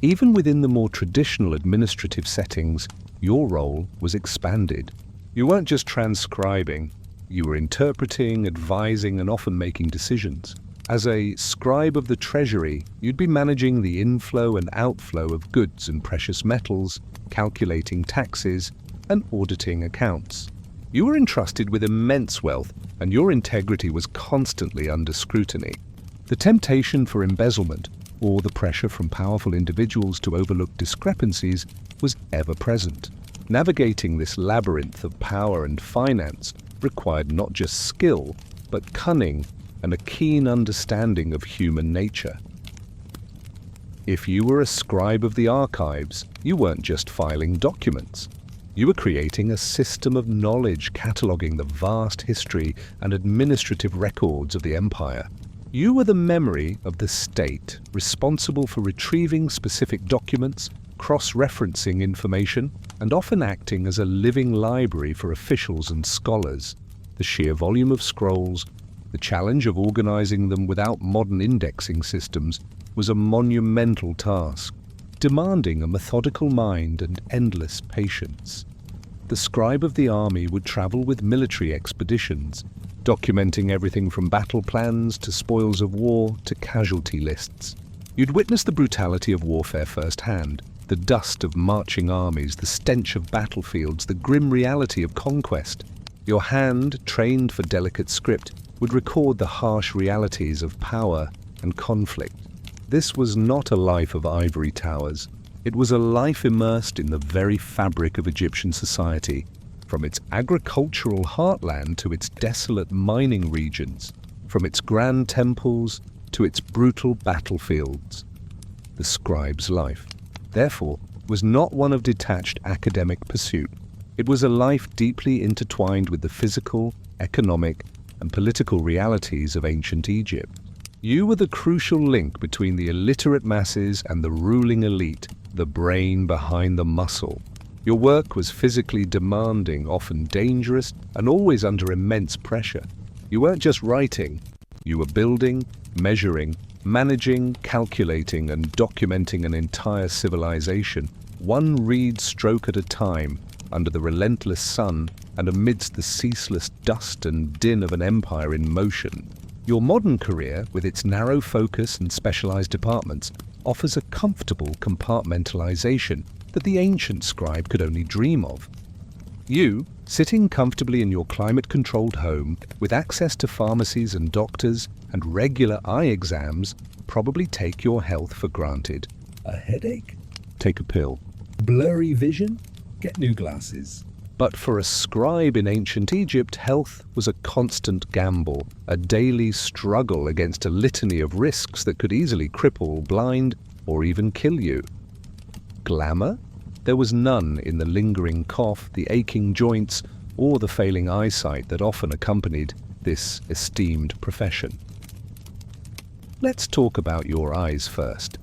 Even within the more traditional administrative settings, your role was expanded. You weren't just transcribing, you were interpreting, advising, and often making decisions. As a scribe of the treasury, you'd be managing the inflow and outflow of goods and precious metals, calculating taxes, and auditing accounts. You were entrusted with immense wealth, and your integrity was constantly under scrutiny. The temptation for embezzlement, or the pressure from powerful individuals to overlook discrepancies, was ever present. Navigating this labyrinth of power and finance required not just skill, but cunning and a keen understanding of human nature. If you were a scribe of the archives, you weren't just filing documents. You were creating a system of knowledge cataloging the vast history and administrative records of the empire. You were the memory of the state, responsible for retrieving specific documents, cross-referencing information, and often acting as a living library for officials and scholars. The sheer volume of scrolls, the challenge of organizing them without modern indexing systems, was a monumental task, demanding a methodical mind and endless patience. The scribe of the army would travel with military expeditions, documenting everything from battle plans to spoils of war to casualty lists. You'd witness the brutality of warfare firsthand, the dust of marching armies, the stench of battlefields, the grim reality of conquest. Your hand, trained for delicate script, would record the harsh realities of power and conflict. This was not a life of ivory towers. It was a life immersed in the very fabric of Egyptian society, from its agricultural heartland to its desolate mining regions, from its grand temples to its brutal battlefields. The scribe's life, therefore, was not one of detached academic pursuit. It was a life deeply intertwined with the physical, economic, and political realities of ancient Egypt. You were the crucial link between the illiterate masses and the ruling elite, the brain behind the muscle. Your work was physically demanding, often dangerous, and always under immense pressure. You weren't just writing, you were building, measuring, managing, calculating, and documenting an entire civilization, one reed stroke at a time, under the relentless sun and amidst the ceaseless dust and din of an empire in motion. Your modern career, with its narrow focus and specialized departments, offers a comfortable compartmentalization that the ancient scribe could only dream of. You, sitting comfortably in your climate-controlled home, with access to pharmacies and doctors and regular eye exams, probably take your health for granted. A headache? Take a pill. Blurry vision? Get new glasses. But for a scribe in ancient Egypt, health was a constant gamble, a daily struggle against a litany of risks that could easily cripple, blind, or even kill you. Glamour? There was none in the lingering cough, the aching joints, or the failing eyesight that often accompanied this esteemed profession. Let's talk about your eyes first.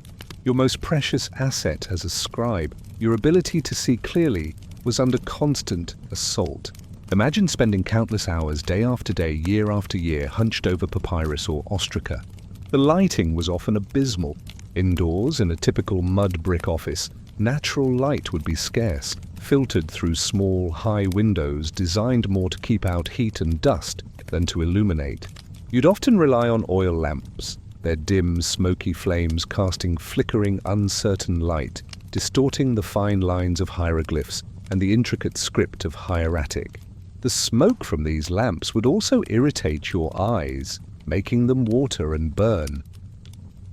Your most precious asset as a scribe, your ability to see clearly, was under constant assault. Imagine spending countless hours, day after day, year after year, hunched over papyrus or ostraca. The lighting was often abysmal. Indoors, in a typical mud brick office, Natural light would be scarce, filtered through small, high windows designed more to keep out heat and dust than to illuminate. You'd often rely on oil lamps, their dim, smoky flames casting flickering, uncertain light, distorting the fine lines of hieroglyphs and the intricate script of hieratic. The smoke from these lamps would also irritate your eyes, making them water and burn.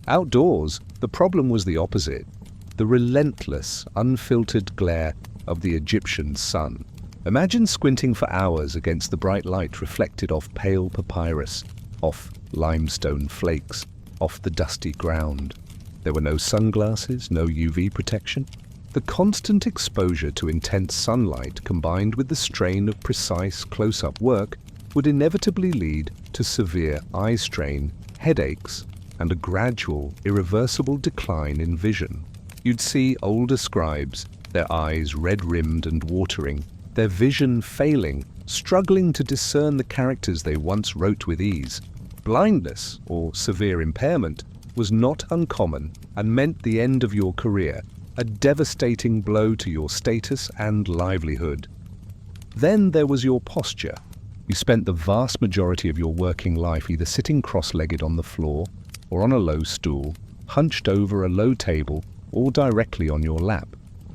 Outdoors, the problem was the opposite, the relentless, unfiltered glare of the Egyptian sun. Imagine squinting for hours against the bright light reflected off pale papyrus, off limestone flakes, off the dusty ground. There were no sunglasses, no UV protection. The constant exposure to intense sunlight combined with the strain of precise close-up work would inevitably lead to severe eye strain, headaches, and a gradual, irreversible decline in vision. You'd see older scribes, their eyes red-rimmed and watering, their vision failing, struggling to discern the characters they once wrote with ease. Blindness, or severe impairment, was not uncommon and meant the end of your career, a devastating blow to your status and livelihood. Then there was your posture. You spent the vast majority of your working life either sitting cross-legged on the floor or on a low stool, hunched over a low table, or directly on your lap.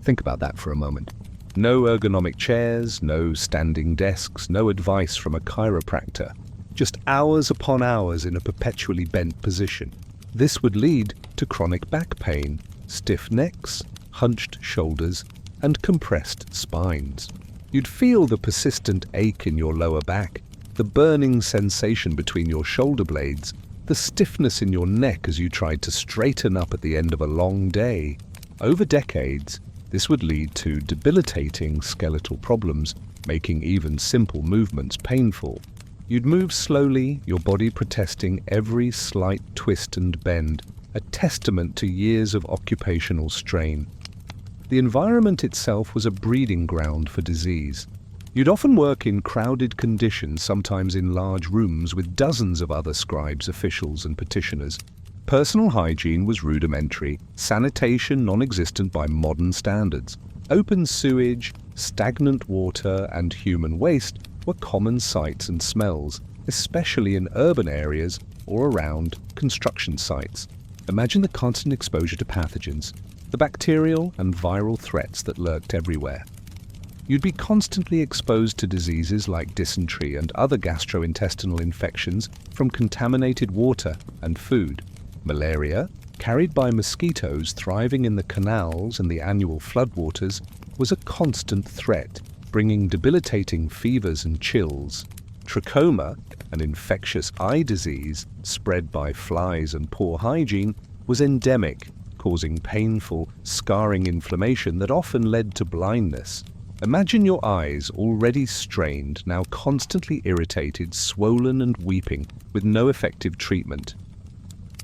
Think about that for a moment. No ergonomic chairs, no standing desks, no advice from a chiropractor. Just hours upon hours in a perpetually bent position. This would lead to chronic back pain, stiff necks, hunched shoulders, and compressed spines. You'd feel the persistent ache in your lower back, the burning sensation between your shoulder blades, the stiffness in your neck as you tried to straighten up at the end of a long day. Over decades, this would lead to debilitating skeletal problems, making even simple movements painful. You'd move slowly, your body protesting every slight twist and bend, a testament to years of occupational strain. The environment itself was a breeding ground for disease. You'd often work in crowded conditions, sometimes in large rooms with dozens of other scribes, officials, and petitioners. Personal hygiene was rudimentary, sanitation non-existent by modern standards. Open sewage, stagnant water, and human waste were common sights and smells, especially in urban areas or around construction sites. Imagine the constant exposure to pathogens, the bacterial and viral threats that lurked everywhere. You'd be constantly exposed to diseases like dysentery and other gastrointestinal infections from contaminated water and food. Malaria, carried by mosquitoes thriving in the canals and the annual floodwaters, was a constant threat, bringing debilitating fevers and chills. Trachoma, an infectious eye disease spread by flies and poor hygiene, was endemic, causing painful, scarring inflammation that often led to blindness. Imagine your eyes, already strained, now constantly irritated, swollen and weeping, with no effective treatment.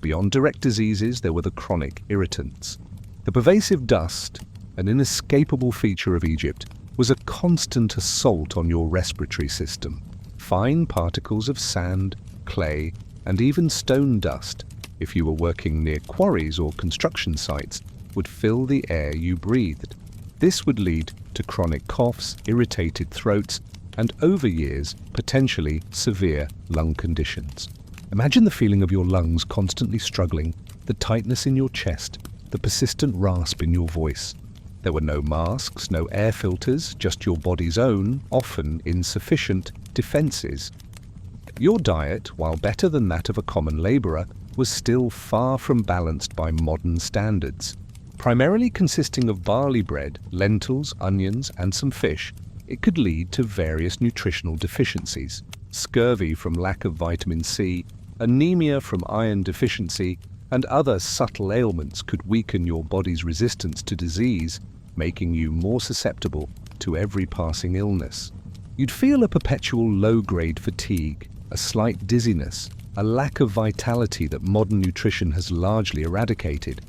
Beyond direct diseases, there were the chronic irritants. The pervasive dust, an inescapable feature of Egypt, was a constant assault on your respiratory system. Fine particles of sand, clay, and even stone dust, if you were working near quarries or construction sites, would fill the air you breathed. This would lead to chronic coughs, irritated throats, and over years, potentially severe lung conditions. Imagine the feeling of your lungs constantly struggling, the tightness in your chest, the persistent rasp in your voice. There were no masks, no air filters, just your body's own, often insufficient, defenses. Your diet, while better than that of a common laborer, was still far from balanced by modern standards. Primarily consisting of barley bread, lentils, onions, and some fish, it could lead to various nutritional deficiencies. Scurvy from lack of vitamin C, anemia from iron deficiency, and other subtle ailments could weaken your body's resistance to disease, making you more susceptible to every passing illness. You'd feel a perpetual low-grade fatigue, a slight dizziness, a lack of vitality that modern nutrition has largely eradicated.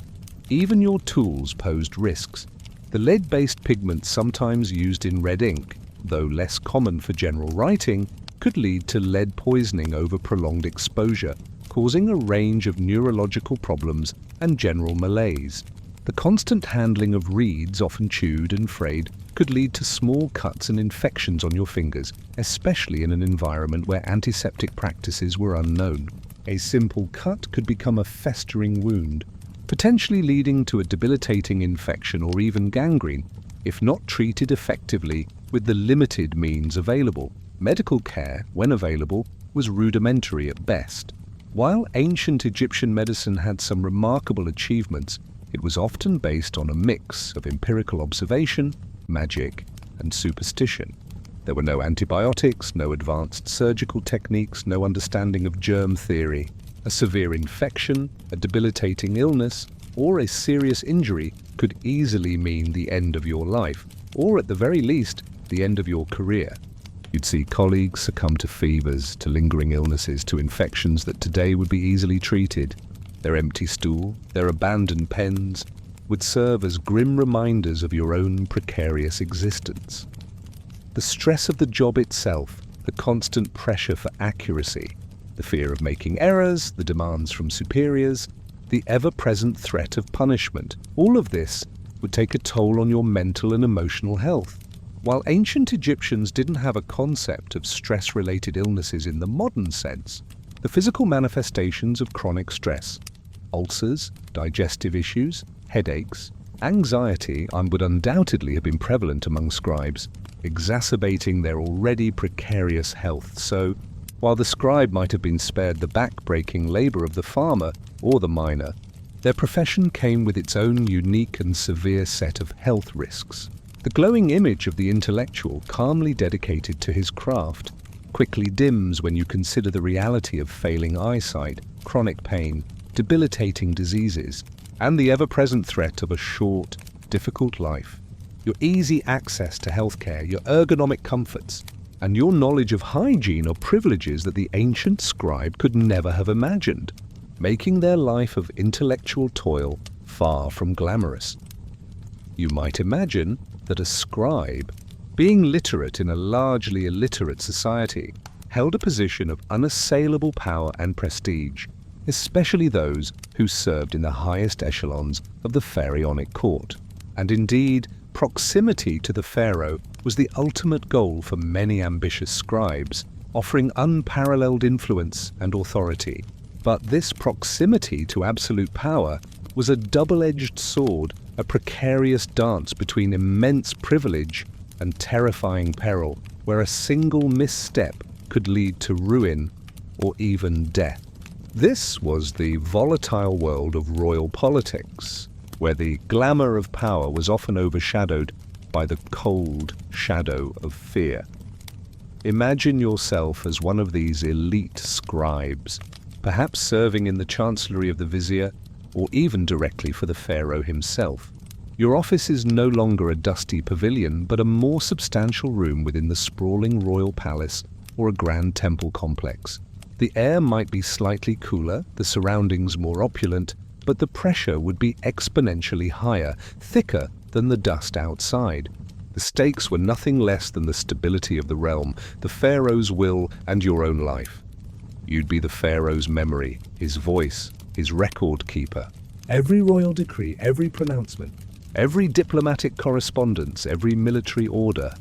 Even your tools posed risks. The lead-based pigments sometimes used in red ink, though less common for general writing, could lead to lead poisoning over prolonged exposure, causing a range of neurological problems and general malaise. The constant handling of reeds, often chewed and frayed, could lead to small cuts and infections on your fingers, especially in an environment where antiseptic practices were unknown. A simple cut could become a festering wound, potentially leading to a debilitating infection or even gangrene, if not treated effectively with the limited means available. Medical care, when available, was rudimentary at best. While ancient Egyptian medicine had some remarkable achievements, it was often based on a mix of empirical observation, magic, and superstition. There were no antibiotics, no advanced surgical techniques, no understanding of germ theory. A severe infection, a debilitating illness, or a serious injury could easily mean the end of your life, or at the very least, the end of your career. You'd see colleagues succumb to fevers, to lingering illnesses, to infections that today would be easily treated. Their empty stool, their abandoned pens, would serve as grim reminders of your own precarious existence. The stress of the job itself, the constant pressure for accuracy, the fear of making errors, the demands from superiors, the ever-present threat of punishment, all of this would take a toll on your mental and emotional health. While ancient Egyptians didn't have a concept of stress-related illnesses in the modern sense, the physical manifestations of chronic stress, ulcers, digestive issues, headaches, anxiety would undoubtedly have been prevalent among scribes, exacerbating their already precarious health. So, while the scribe might have been spared the back-breaking labor of the farmer or the miner, their profession came with its own unique and severe set of health risks. The glowing image of the intellectual calmly dedicated to his craft quickly dims when you consider the reality of failing eyesight, chronic pain, debilitating diseases, and the ever-present threat of a short, difficult life. Your easy access to healthcare, your ergonomic comforts, and your knowledge of hygiene are privileges that the ancient scribe could never have imagined, making their life of intellectual toil far from glamorous. You might imagine that a scribe, being literate in a largely illiterate society, held a position of unassailable power and prestige, especially those who served in the highest echelons of the pharaonic court. And indeed, proximity to the pharaoh was the ultimate goal for many ambitious scribes, offering unparalleled influence and authority. But this proximity to absolute power was a double-edged sword, a precarious dance between immense privilege and terrifying peril, where a single misstep could lead to ruin or even death. This was the volatile world of royal politics, where the glamour of power was often overshadowed by the cold shadow of fear. Imagine yourself as one of these elite scribes, perhaps serving in the chancellery of the vizier, or even directly for the pharaoh himself. Your office is no longer a dusty pavilion, but a more substantial room within the sprawling royal palace or a grand temple complex. The air might be slightly cooler, the surroundings more opulent, but the pressure would be exponentially higher, thicker than the dust outside. The stakes were nothing less than the stability of the realm, the pharaoh's will, and your own life. You'd be the pharaoh's memory, his voice, his record keeper. Every royal decree, every pronouncement, Every diplomatic correspondence, every military order,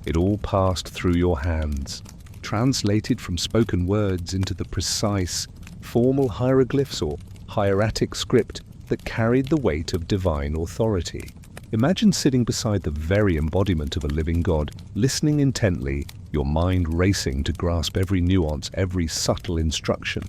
it all passed through your hands, translated from spoken words into the precise, formal hieroglyphs or hieratic script that carried the weight of divine authority. Imagine sitting beside the very embodiment of a living God, listening intently, your mind racing to grasp every nuance, every subtle instruction.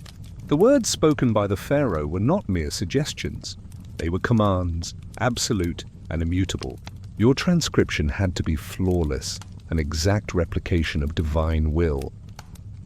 The words spoken by the pharaoh were not mere suggestions. They were commands, absolute and immutable. Your transcription had to be flawless, an exact replication of divine will.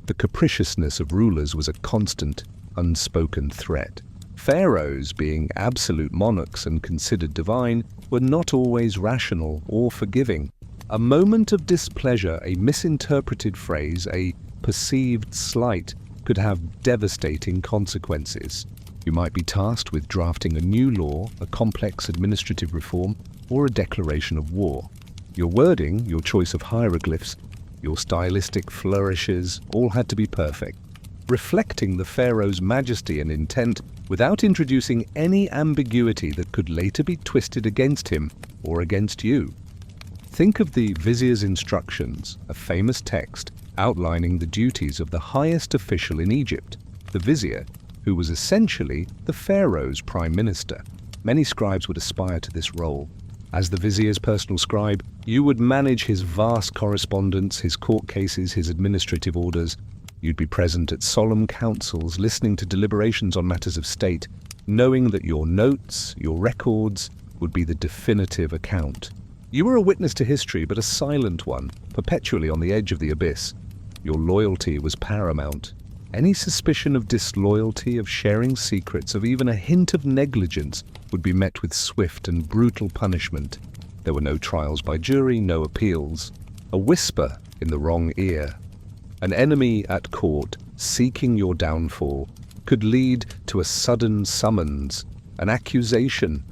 The capriciousness of rulers was a constant, unspoken threat. Pharaohs, being absolute monarchs and considered divine, were not always rational or forgiving. A moment of displeasure, a misinterpreted phrase, a perceived slight could have devastating consequences. You might be tasked with drafting a new law, a complex administrative reform, or a declaration of war. Your wording, your choice of hieroglyphs, your stylistic flourishes all had to be perfect. reflecting the pharaoh's majesty and intent without introducing any ambiguity that could later be twisted against him or against you. Think of the vizier's instructions, a famous text outlining the duties of the highest official in Egypt, the vizier, who was essentially the pharaoh's prime minister. Many scribes would aspire to this role. As the vizier's personal scribe, you would manage his vast correspondence, his court cases, his administrative orders. You'd be present at solemn councils, listening to deliberations on matters of state, knowing that your notes, your records, would be the definitive account. You were a witness to history, but a silent one, perpetually on the edge of the abyss. Your loyalty was paramount. Any suspicion of disloyalty, of sharing secrets, of even a hint of negligence would be met with swift and brutal punishment. There were no trials by jury, no appeals. A whisper in the wrong ear, an enemy at court seeking your downfall, could lead to a sudden summons, an accusation,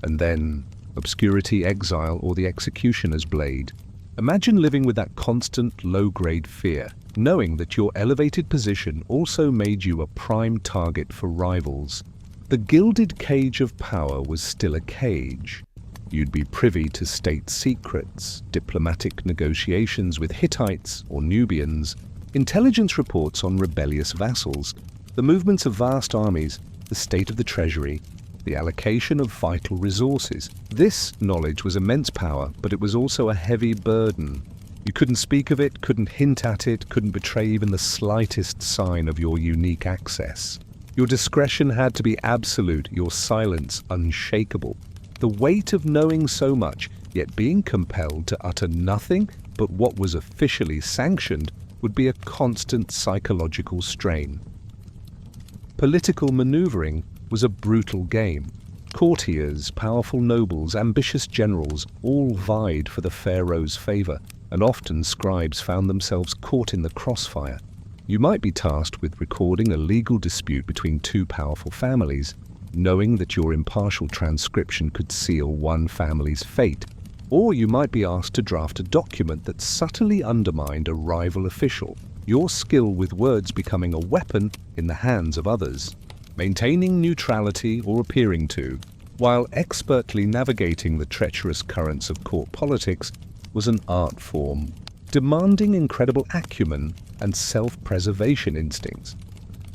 and then obscurity, exile, or the executioner's blade. Imagine living with that constant low-grade fear, knowing that your elevated position also made you a prime target for rivals. The gilded cage of power was still a cage. You'd be privy to state secrets, diplomatic negotiations with Hittites or Nubians, intelligence reports on rebellious vassals, the movements of vast armies, the state of the treasury, the allocation of vital resources. This knowledge was immense power, but it was also a heavy burden. You couldn't speak of it, couldn't hint at it, couldn't betray even the slightest sign of your unique access. Your discretion had to be absolute, your silence unshakable. The weight of knowing so much, yet being compelled to utter nothing but what was officially sanctioned, would be a constant psychological strain. Political maneuvering was a brutal game. Courtiers, powerful nobles, ambitious generals all vied for the pharaoh's favor, and often scribes found themselves caught in the crossfire. You might be tasked with recording a legal dispute between two powerful families, knowing that your impartial transcription could seal one family's fate. Or you might be asked to draft a document that subtly undermined a rival official, your skill with words becoming a weapon in the hands of others. Maintaining neutrality or appearing to, while expertly navigating the treacherous currents of court politics, was an art form, demanding incredible acumen and self-preservation instincts.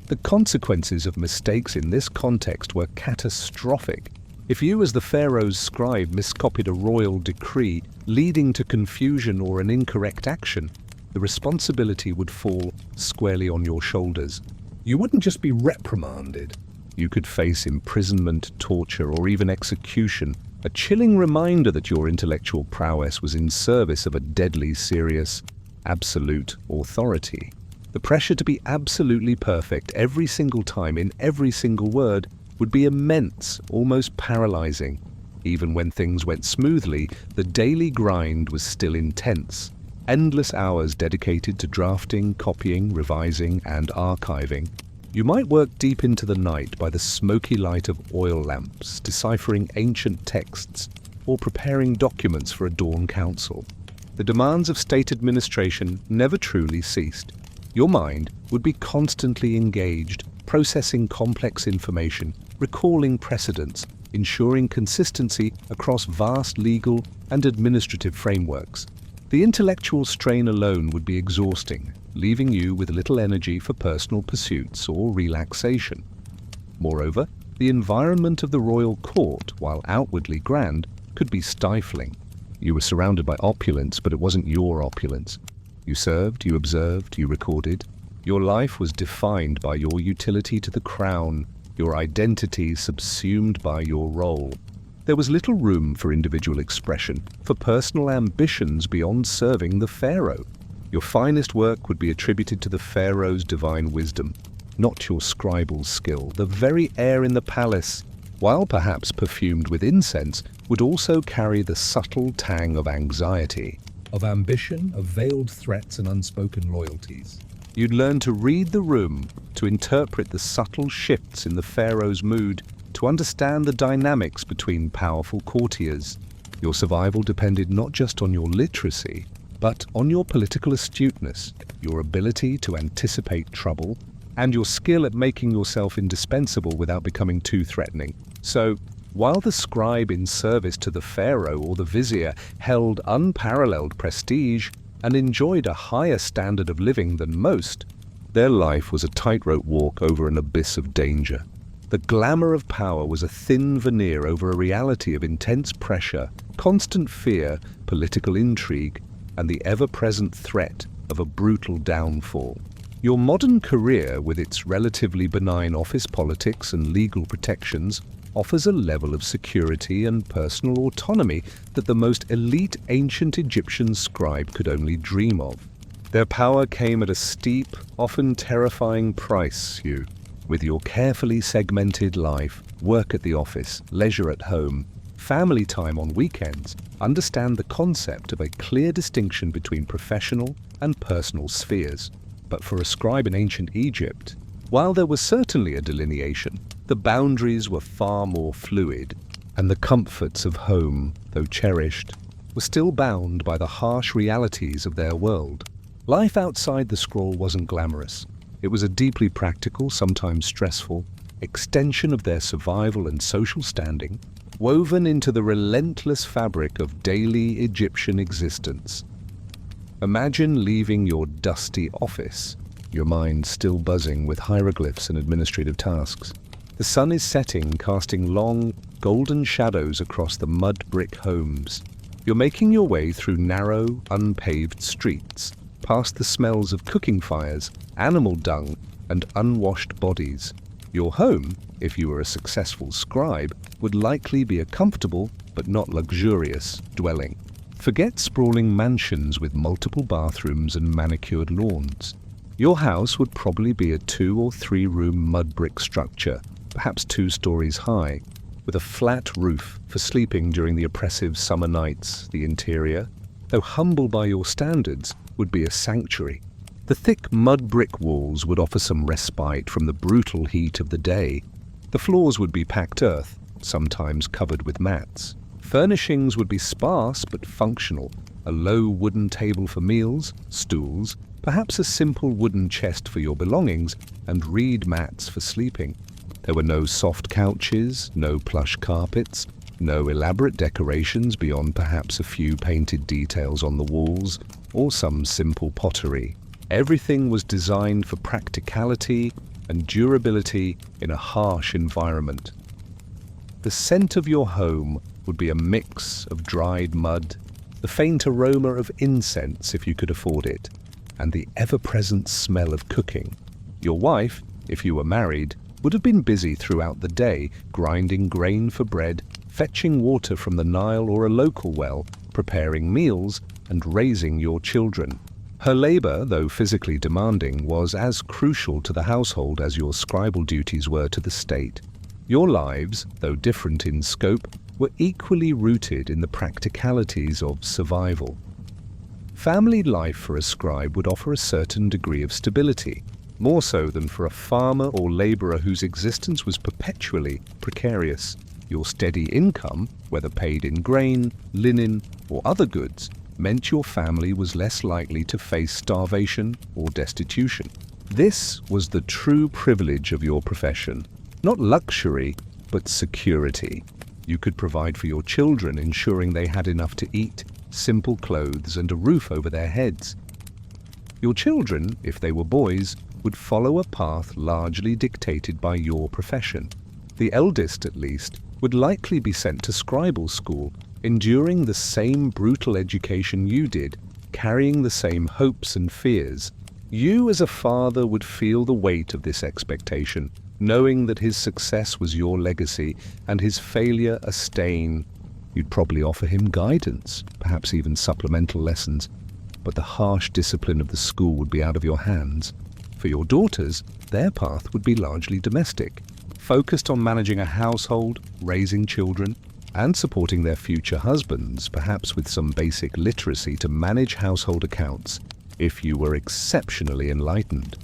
The consequences of mistakes in this context were catastrophic. If you as the pharaoh's scribe miscopied a royal decree, leading to confusion or an incorrect action, the responsibility would fall squarely on your shoulders. You wouldn't just be reprimanded. You could face imprisonment, torture, or even execution, a chilling reminder that your intellectual prowess was in service of a deadly serious, absolute authority. The pressure to be absolutely perfect every single time in every single word would be immense, almost paralyzing. Even when things went smoothly, the daily grind was still intense. Endless hours dedicated to drafting, copying, revising, and archiving. You might work deep into the night by the smoky light of oil lamps, deciphering ancient texts, or preparing documents for a dawn council. The demands of state administration never truly ceased. Your mind would be constantly engaged, processing complex information, recalling precedents, ensuring consistency across vast legal and administrative frameworks. The intellectual strain alone would be exhausting, leaving you with little energy for personal pursuits or relaxation. Moreover, the environment of the royal court, while outwardly grand, could be stifling. You were surrounded by opulence, but it wasn't your opulence. You served, you observed, you recorded. Your life was defined by your utility to the crown, your identity subsumed by your role. There was little room for individual expression, for personal ambitions beyond serving the pharaoh. Your finest work would be attributed to the pharaoh's divine wisdom, not your scribal skill. The very air in the palace, while perhaps perfumed with incense, would also carry the subtle tang of anxiety, of ambition, of veiled threats and unspoken loyalties. You'd learn to read the room, to interpret the subtle shifts in the pharaoh's mood, to understand the dynamics between powerful courtiers. Your survival depended not just on your literacy, but on your political astuteness, your ability to anticipate trouble, and your skill at making yourself indispensable without becoming too threatening. So, while the scribe in service to the pharaoh or the vizier held unparalleled prestige and enjoyed a higher standard of living than most, their life was a tightrope walk over an abyss of danger. The glamour of power was a thin veneer over a reality of intense pressure, constant fear, political intrigue, and the ever-present threat of a brutal downfall. Your modern career, with its relatively benign office politics and legal protections, offers a level of security and personal autonomy that the most elite ancient Egyptian scribe could only dream of. Their power came at a steep, often terrifying price, Hugh. With your carefully segmented life, work at the office, leisure at home, family time on weekends, understand the concept of a clear distinction between professional and personal spheres. But for a scribe in ancient Egypt, while there was certainly a delineation, the boundaries were far more fluid, and the comforts of home, though cherished, were still bound by the harsh realities of their world. Life outside the scroll wasn't glamorous. It was a deeply practical, sometimes stressful, extension of their survival and social standing, woven into the relentless fabric of daily Egyptian existence. Imagine leaving your dusty office, your mind still buzzing with hieroglyphs and administrative tasks. The sun is setting, casting long, golden shadows across the mud-brick homes. You're making your way through narrow, unpaved streets, past the smells of cooking fires, animal dung, and unwashed bodies. Your home, if you were a successful scribe, would likely be a comfortable, but not luxurious, dwelling. Forget sprawling mansions with multiple bathrooms and manicured lawns. Your house would probably be a 2 or 3 room mud brick structure, perhaps 2 stories high, with a flat roof for sleeping during the oppressive summer nights. The interior, though humble by your standards, would be a sanctuary. The thick mud brick walls would offer some respite from the brutal heat of the day. The floors would be packed earth, sometimes covered with mats. Furnishings would be sparse but functional, a low wooden table for meals, stools, perhaps a simple wooden chest for your belongings, and reed mats for sleeping. There were no soft couches, no plush carpets, no elaborate decorations beyond perhaps a few painted details on the walls or some simple pottery. Everything was designed for practicality and durability in a harsh environment. The scent of your home would be a mix of dried mud, the faint aroma of incense if you could afford it, and the ever-present smell of cooking. Your wife, if you were married, would have been busy throughout the day, grinding grain for bread, fetching water from the Nile or a local well, preparing meals, and raising your children. Her labor, though physically demanding, was as crucial to the household as your scribal duties were to the state. Your lives, though different in scope, were equally rooted in the practicalities of survival. Family life for a scribe would offer a certain degree of stability, more so than for a farmer or laborer whose existence was perpetually precarious. Your steady income, whether paid in grain, linen, or other goods, meant your family was less likely to face starvation or destitution. This was the true privilege of your profession. Not luxury, but security. You could provide for your children, ensuring they had enough to eat, simple clothes, and a roof over their heads. Your children, if they were boys, would follow a path largely dictated by your profession. The eldest, at least, would likely be sent to scribal school, enduring the same brutal education you did, carrying the same hopes and fears. You as a father would feel the weight of this expectation, knowing that his success was your legacy and his failure a stain. You'd probably offer him guidance, perhaps even supplemental lessons, but the harsh discipline of the school would be out of your hands. For your daughters, their path would be largely domestic, focused on managing a household, raising children, and supporting their future husbands, perhaps with some basic literacy to manage household accounts, if you were exceptionally enlightened.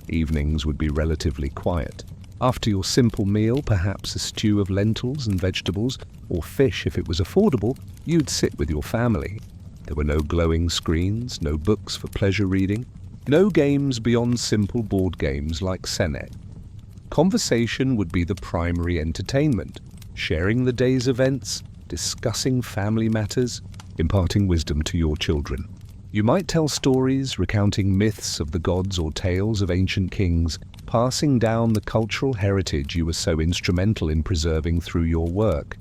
Evenings would be relatively quiet. After your simple meal, perhaps a stew of lentils and vegetables, or fish if it was affordable, you'd sit with your family. There were no glowing screens, no books for pleasure reading, No games beyond simple board games like Senet. Conversation would be the primary entertainment, sharing the day's events, discussing family matters, imparting wisdom to your children. You might tell stories recounting myths of the gods or tales of ancient kings, passing down the cultural heritage you were so instrumental in preserving through your work.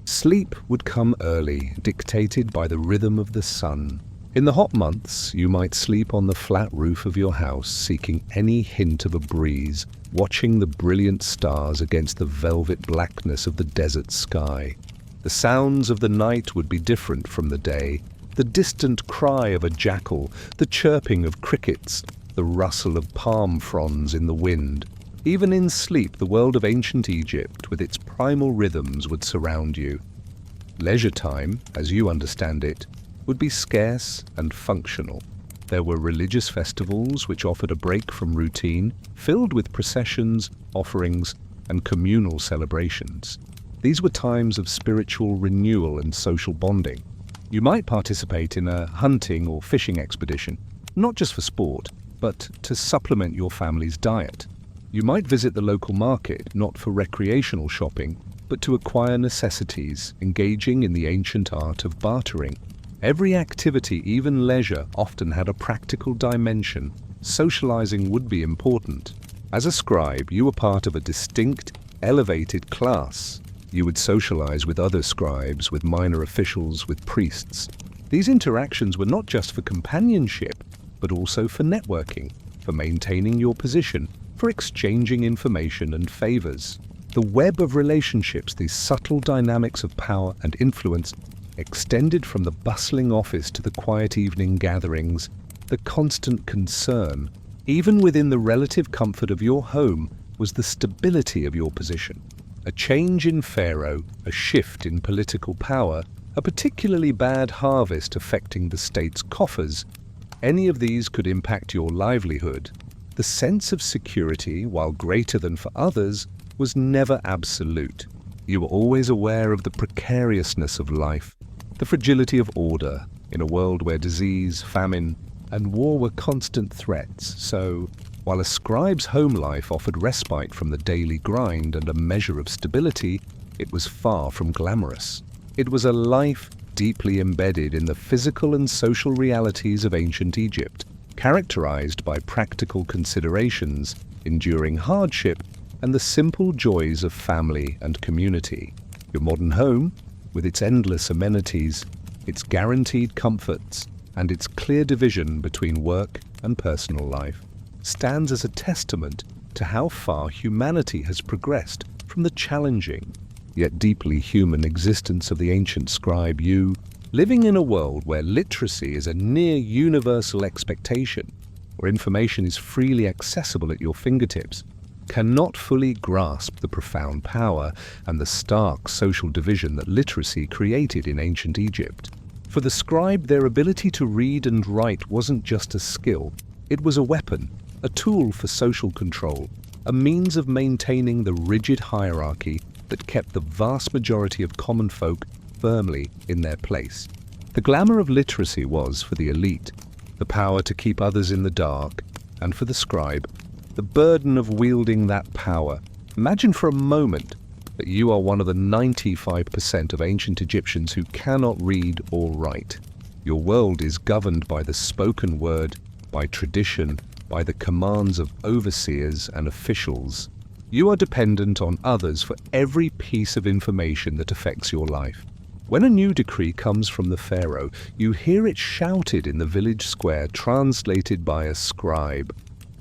Sleep would come early, dictated by the rhythm of the sun. In the hot months, you might sleep on the flat roof of your house, seeking any hint of a breeze, watching the brilliant stars against the velvet blackness of the desert sky. The sounds of the night would be different from the day. The distant cry of a jackal, the chirping of crickets, the rustle of palm fronds in the wind. Even in sleep, the world of ancient Egypt, with its primal rhythms, would surround you. Leisure time, as you understand it, would be scarce and functional. There were religious festivals which offered a break from routine, filled with processions, offerings, and communal celebrations. These were times of spiritual renewal and social bonding. You might participate in a hunting or fishing expedition, not just for sport, but to supplement your family's diet. You might visit the local market, not for recreational shopping, but to acquire necessities, engaging in the ancient art of bartering. Every activity, even leisure, often had a practical dimension. Socializing would be important. As a scribe, you were part of a distinct, elevated class. You would socialize with other scribes, with minor officials, with priests. These interactions were not just for companionship, but also for networking, for maintaining your position, for exchanging information and favors. The web of relationships, these subtle dynamics of power and influence, extended from the bustling office to the quiet evening gatherings. The constant concern, even within the relative comfort of your home, was the stability of your position. A change in pharaoh, a shift in political power, a particularly bad harvest affecting the state's coffers, any of these could impact your livelihood. The sense of security, while greater than for others, was never absolute. You were always aware of the precariousness of life, the fragility of order, in a world where disease, famine, and war were constant threats. So, while a scribe's home life offered respite from the daily grind and a measure of stability, it was far from glamorous. It was a life deeply embedded in the physical and social realities of ancient Egypt, characterized by practical considerations, enduring hardship, and the simple joys of family and community. Your modern home, with its endless amenities, its guaranteed comforts, and its clear division between work and personal life, stands as a testament to how far humanity has progressed from the challenging, yet deeply human existence of the ancient scribe. You, living in a world where literacy is a near universal expectation, where information is freely accessible at your fingertips, cannot fully grasp the profound power and the stark social division that literacy created in ancient Egypt. For the scribe, their ability to read and write wasn't just a skill, it was a weapon, a tool for social control, a means of maintaining the rigid hierarchy that kept the vast majority of common folk firmly in their place. The glamour of literacy was, for the elite, the power to keep others in the dark, and for the scribe, the burden of wielding that power. Imagine for a moment that you are one of the 95% of ancient Egyptians who cannot read or write. Your world is governed by the spoken word, by tradition, by the commands of overseers and officials. You are dependent on others for every piece of information that affects your life. When a new decree comes from the pharaoh, you hear it shouted in the village square, translated by a scribe.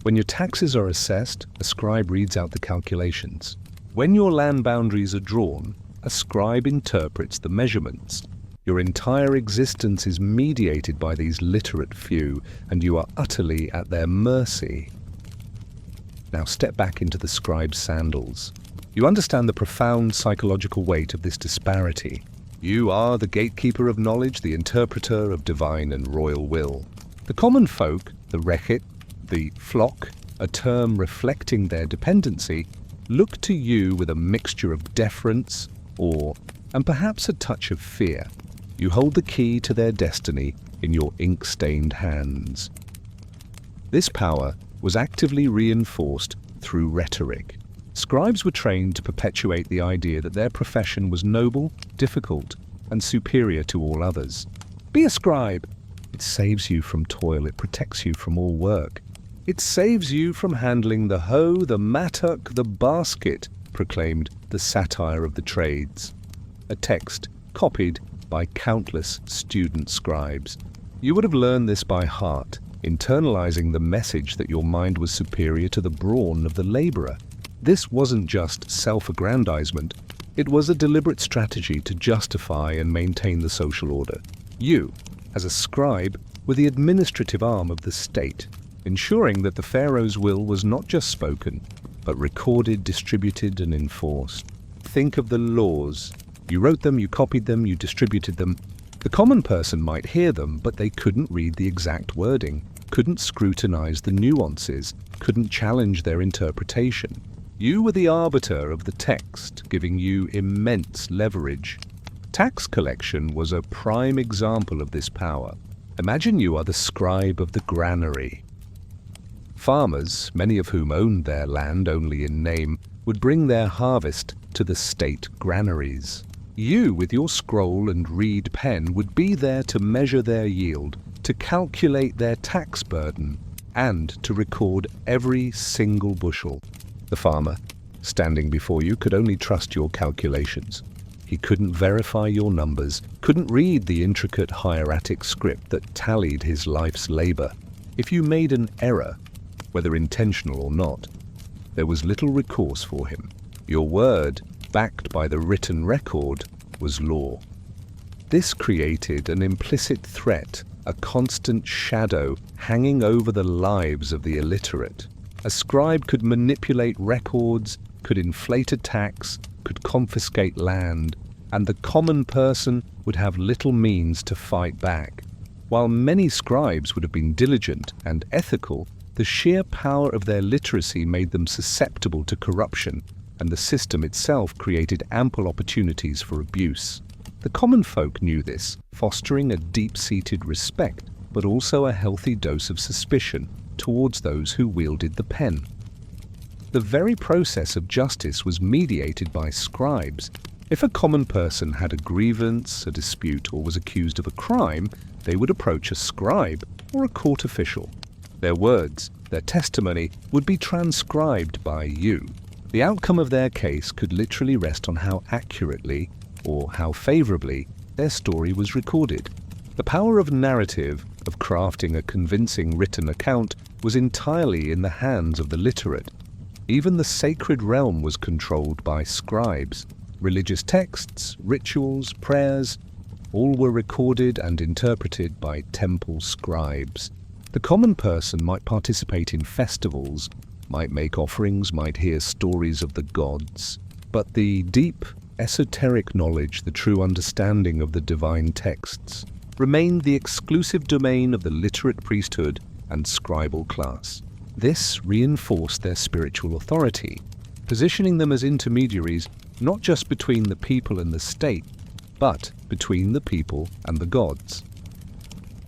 When your taxes are assessed, a scribe reads out the calculations. When your land boundaries are drawn, a scribe interprets the measurements. Your entire existence is mediated by these literate few, and you are utterly at their mercy. Now step back into the scribe's sandals. You understand the profound psychological weight of this disparity. You are the gatekeeper of knowledge, the interpreter of divine and royal will. The common folk, the rechet, the flock, a term reflecting their dependency, look to you with a mixture of deference, awe, and perhaps a touch of fear. You hold the key to their destiny in your ink-stained hands. This power was actively reinforced through rhetoric. Scribes were trained to perpetuate the idea that their profession was noble, difficult, and superior to all others. Be a scribe. It saves you from toil. It protects you from all work. It saves you from handling the hoe, the mattock, the basket, proclaimed the satire of the trades. A text copied by countless student scribes. You would have learned this by heart, internalizing the message that your mind was superior to the brawn of the laborer. This wasn't just self-aggrandizement, it was a deliberate strategy to justify and maintain the social order. You, as a scribe, were the administrative arm of the state, ensuring that the pharaoh's will was not just spoken, but recorded, distributed, and enforced. Think of the laws. You wrote them, you copied them, you distributed them. The common person might hear them, but they couldn't read the exact wording, couldn't scrutinize the nuances, couldn't challenge their interpretation. You were the arbiter of the text, giving you immense leverage. Tax collection was a prime example of this power. Imagine you are the scribe of the granary. Farmers, many of whom owned their land only in name, would bring their harvest to the state granaries. You, with your scroll and reed pen, would be there to measure their yield, to calculate their tax burden, and to record every single bushel. The farmer, standing before you, could only trust your calculations. He couldn't verify your numbers, couldn't read the intricate hieratic script that tallied his life's labor. If you made an error, whether intentional or not, there was little recourse for him. Your word, backed by the written record, was law. This created an implicit threat, a constant shadow hanging over the lives of the illiterate. A scribe could manipulate records, could inflate a tax, could confiscate land, and the common person would have little means to fight back. While many scribes would have been diligent and ethical, the sheer power of their literacy made them susceptible to corruption, and the system itself created ample opportunities for abuse. The common folk knew this, fostering a deep-seated respect, but also a healthy dose of suspicion towards those who wielded the pen. The very process of justice was mediated by scribes. If a common person had a grievance, a dispute, or was accused of a crime, they would approach a scribe or a court official. Their words, their testimony, would be transcribed by you. The outcome of their case could literally rest on how accurately, or how favorably, their story was recorded. The power of narrative, of crafting a convincing written account, was entirely in the hands of the literate. Even the sacred realm was controlled by scribes. Religious texts, rituals, prayers, all were recorded and interpreted by temple scribes. The common person might participate in festivals, might make offerings, might hear stories of the gods, but the deep, esoteric knowledge, the true understanding of the divine texts, remained the exclusive domain of the literate priesthood and scribal class. This reinforced their spiritual authority, positioning them as intermediaries not just between the people and the state, but between the people and the gods.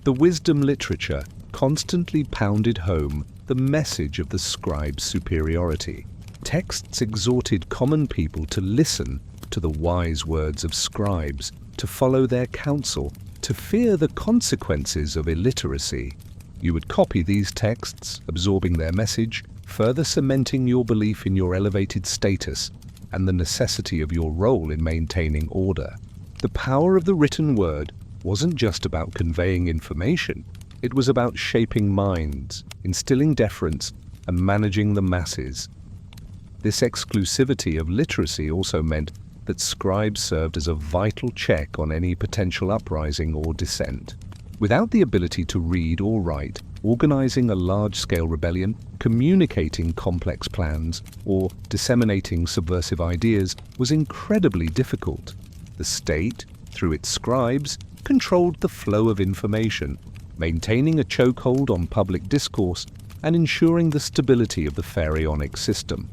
The wisdom literature constantly pounded home the message of the scribe's superiority. Texts exhorted common people to listen to the wise words of scribes, to follow their counsel, to fear the consequences of illiteracy. You would copy these texts, absorbing their message, further cementing your belief in your elevated status and the necessity of your role in maintaining order. The power of the written word wasn't just about conveying information, it was about shaping minds, instilling deference, and managing the masses. This exclusivity of literacy also meant that scribes served as a vital check on any potential uprising or dissent. Without the ability to read or write, organizing a large-scale rebellion, communicating complex plans, or disseminating subversive ideas was incredibly difficult. The state, through its scribes, controlled the flow of information, maintaining a chokehold on public discourse and ensuring the stability of the pharaonic system.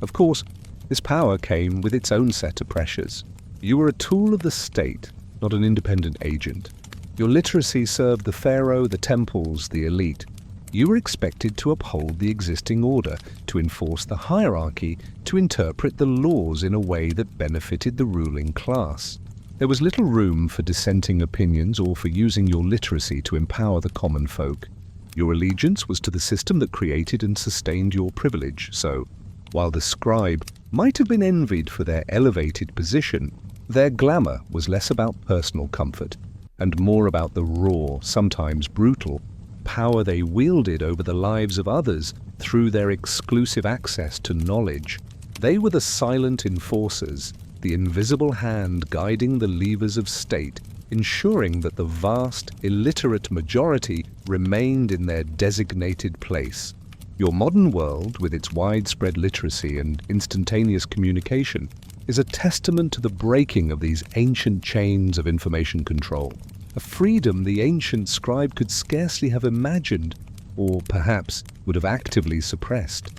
Of course, this power came with its own set of pressures. You were a tool of the state, not an independent agent. Your literacy served the pharaoh, the temples, the elite. You were expected to uphold the existing order, to enforce the hierarchy, to interpret the laws in a way that benefited the ruling class. There was little room for dissenting opinions or for using your literacy to empower the common folk. Your allegiance was to the system that created and sustained your privilege, so, while the scribe might have been envied for their elevated position, their glamour was less about personal comfort and more about the raw, sometimes brutal, power they wielded over the lives of others through their exclusive access to knowledge. They were the silent enforcers, the invisible hand guiding the levers of state, ensuring that the vast, illiterate majority remained in their designated place. Your modern world, with its widespread literacy and instantaneous communication, is a testament to the breaking of these ancient chains of information control, a freedom the ancient scribe could scarcely have imagined, or perhaps would have actively suppressed.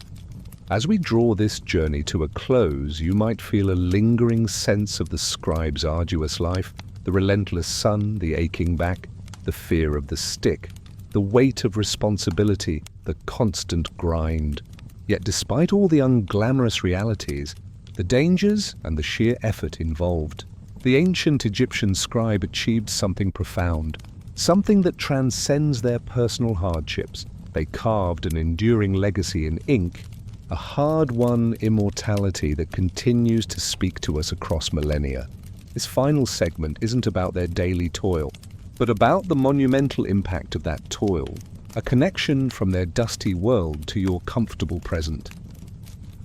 As we draw this journey to a close, you might feel a lingering sense of the scribe's arduous life, the relentless sun, the aching back, the fear of the stick, the weight of responsibility, the constant grind. Yet despite all the unglamorous realities, the dangers and the sheer effort involved, the ancient Egyptian scribe achieved something profound, something that transcends their personal hardships. They carved an enduring legacy in ink, a hard-won immortality that continues to speak to us across millennia. This final segment isn't about their daily toil, but about the monumental impact of that toil, a connection from their dusty world to your comfortable present.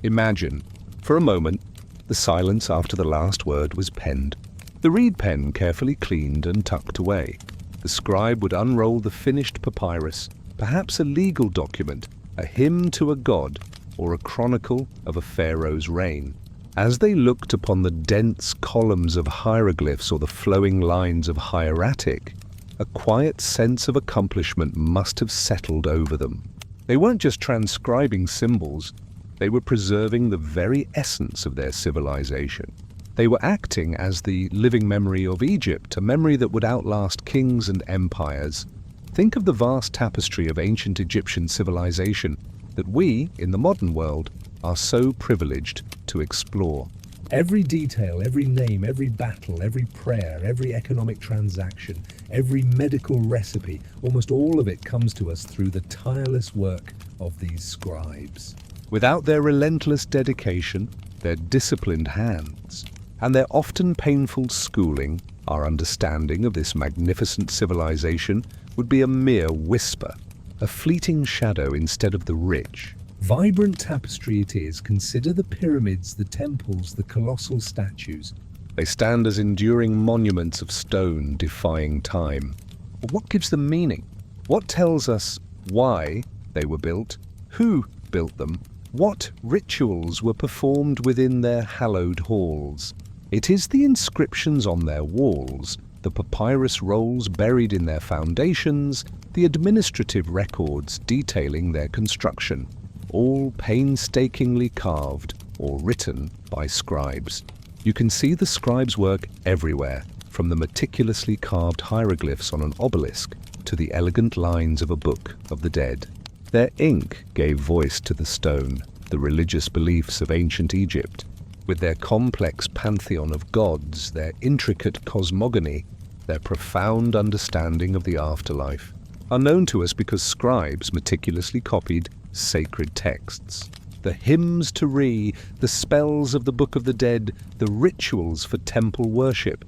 Imagine, for a moment, the silence after the last word was penned. The reed pen carefully cleaned and tucked away. The scribe would unroll the finished papyrus, perhaps a legal document, a hymn to a god, or a chronicle of a pharaoh's reign. As they looked upon the dense columns of hieroglyphs or the flowing lines of hieratic, a quiet sense of accomplishment must have settled over them. They weren't just transcribing symbols, they were preserving the very essence of their civilization. They were acting as the living memory of Egypt, a memory that would outlast kings and empires. Think of the vast tapestry of ancient Egyptian civilization that we, in the modern world, are so privileged to explore. Every detail, every name, every battle, every prayer, every economic transaction, every medical recipe, almost all of it comes to us through the tireless work of these scribes. Without their relentless dedication, their disciplined hands, and their often painful schooling, our understanding of this magnificent civilization would be a mere whisper, a fleeting shadow instead of the rich, vibrant tapestry it is. Consider the pyramids, the temples, the colossal statues. They stand as enduring monuments of stone defying time. But what gives them meaning? What tells us why they were built? Who built them? What rituals were performed within their hallowed halls? It is the inscriptions on their walls, the papyrus rolls buried in their foundations, the administrative records detailing their construction, all painstakingly carved or written by scribes. You can see the scribes' work everywhere, from the meticulously carved hieroglyphs on an obelisk to the elegant lines of a book of the dead. Their ink gave voice to the stone, the religious beliefs of ancient Egypt. With their complex pantheon of gods, their intricate cosmogony, their profound understanding of the afterlife, are known to us because scribes meticulously copied sacred texts. The hymns to Re, the spells of the Book of the Dead, the rituals for temple worship.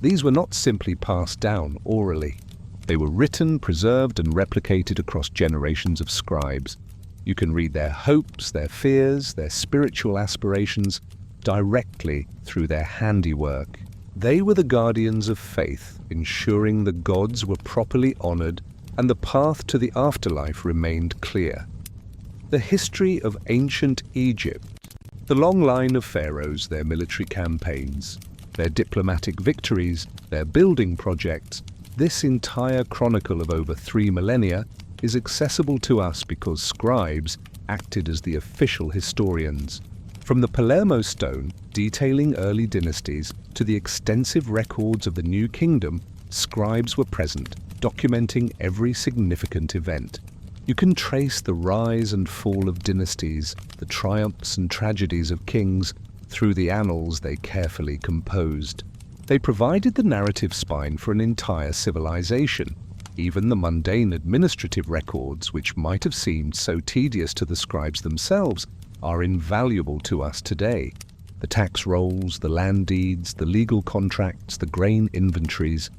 These were not simply passed down orally. They were written, preserved, and replicated across generations of scribes. You can read their hopes, their fears, their spiritual aspirations directly through their handiwork. They were the guardians of faith, ensuring the gods were properly honored and the path to the afterlife remained clear. The history of ancient Egypt, the long line of pharaohs, their military campaigns, their diplomatic victories, their building projects, this entire chronicle of over 3 millennia is accessible to us because scribes acted as the official historians. From the Palermo stone detailing early dynasties to the extensive records of the New Kingdom, scribes were present, documenting every significant event. You can trace the rise and fall of dynasties, the triumphs and tragedies of kings, through the annals they carefully composed. They provided the narrative spine for an entire civilization. Even the mundane administrative records, which might have seemed so tedious to the scribes themselves, are invaluable to us today. The tax rolls, the land deeds, the legal contracts, the grain inventories.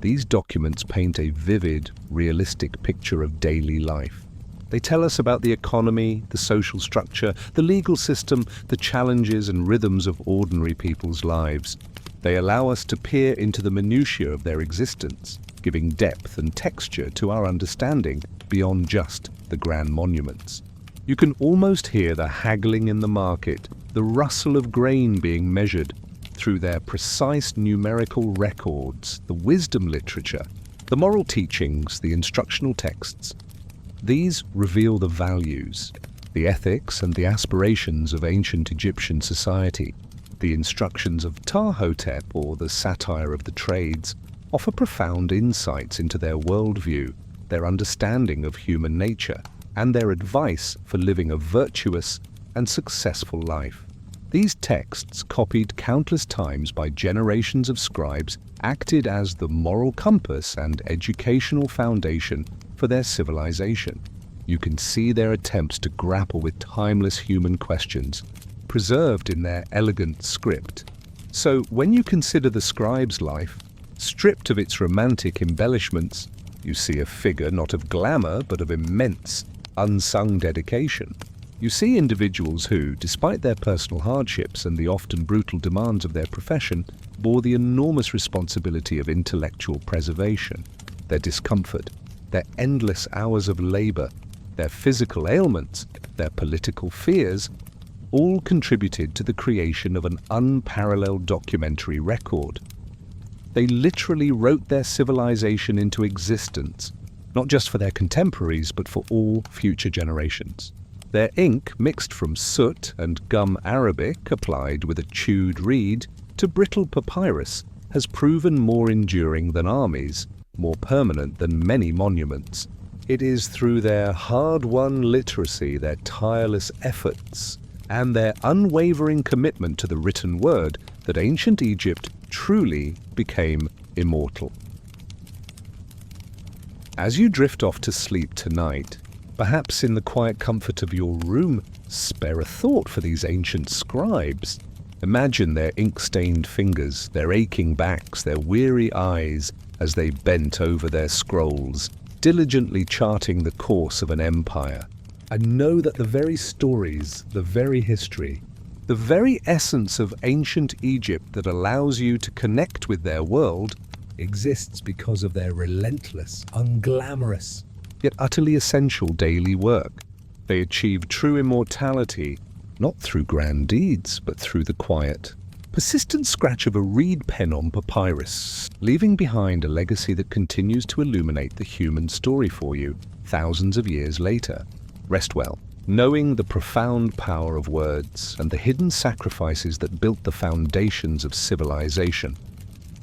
These documents paint a vivid, realistic picture of daily life. They tell us about the economy, the social structure, the legal system, the challenges and rhythms of ordinary people's lives. They allow us to peer into the minutiae of their existence, giving depth and texture to our understanding beyond just the grand monuments. You can almost hear the haggling in the market, the rustle of grain being measured through their precise numerical records, the wisdom literature, the moral teachings, the instructional texts. These reveal the values, the ethics and the aspirations of ancient Egyptian society. The instructions of Ptah-hotep, or the satire of the trades, offer profound insights into their worldview, their understanding of human nature, and their advice for living a virtuous and successful life. These texts, copied countless times by generations of scribes, acted as the moral compass and educational foundation for their civilization. You can see their attempts to grapple with timeless human questions, preserved in their elegant script. So when you consider the scribe's life, stripped of its romantic embellishments, you see a figure not of glamour but of immense, unsung dedication. You see individuals who, despite their personal hardships and the often brutal demands of their profession, bore the enormous responsibility of intellectual preservation. Their discomfort, their endless hours of labor, their physical ailments, their political fears, all contributed to the creation of an unparalleled documentary record. They literally wrote their civilization into existence, not just for their contemporaries, but for all future generations. Their ink, mixed from soot and gum arabic applied with a chewed reed to brittle papyrus, has proven more enduring than armies, more permanent than many monuments. It is through their hard-won literacy, their tireless efforts, and their unwavering commitment to the written word that ancient Egypt truly became immortal. As you drift off to sleep tonight, perhaps in the quiet comfort of your room, spare a thought for these ancient scribes. Imagine their ink-stained fingers, their aching backs, their weary eyes as they bent over their scrolls, diligently charting the course of an empire. And know that the very stories, the very history, the very essence of ancient Egypt that allows you to connect with their world exists because of their relentless, unglamorous, yet utterly essential daily work. They achieve true immortality, not through grand deeds, but through the quiet, persistent scratch of a reed pen on papyrus, leaving behind a legacy that continues to illuminate the human story for you thousands of years later. Rest well, knowing the profound power of words and the hidden sacrifices that built the foundations of civilization.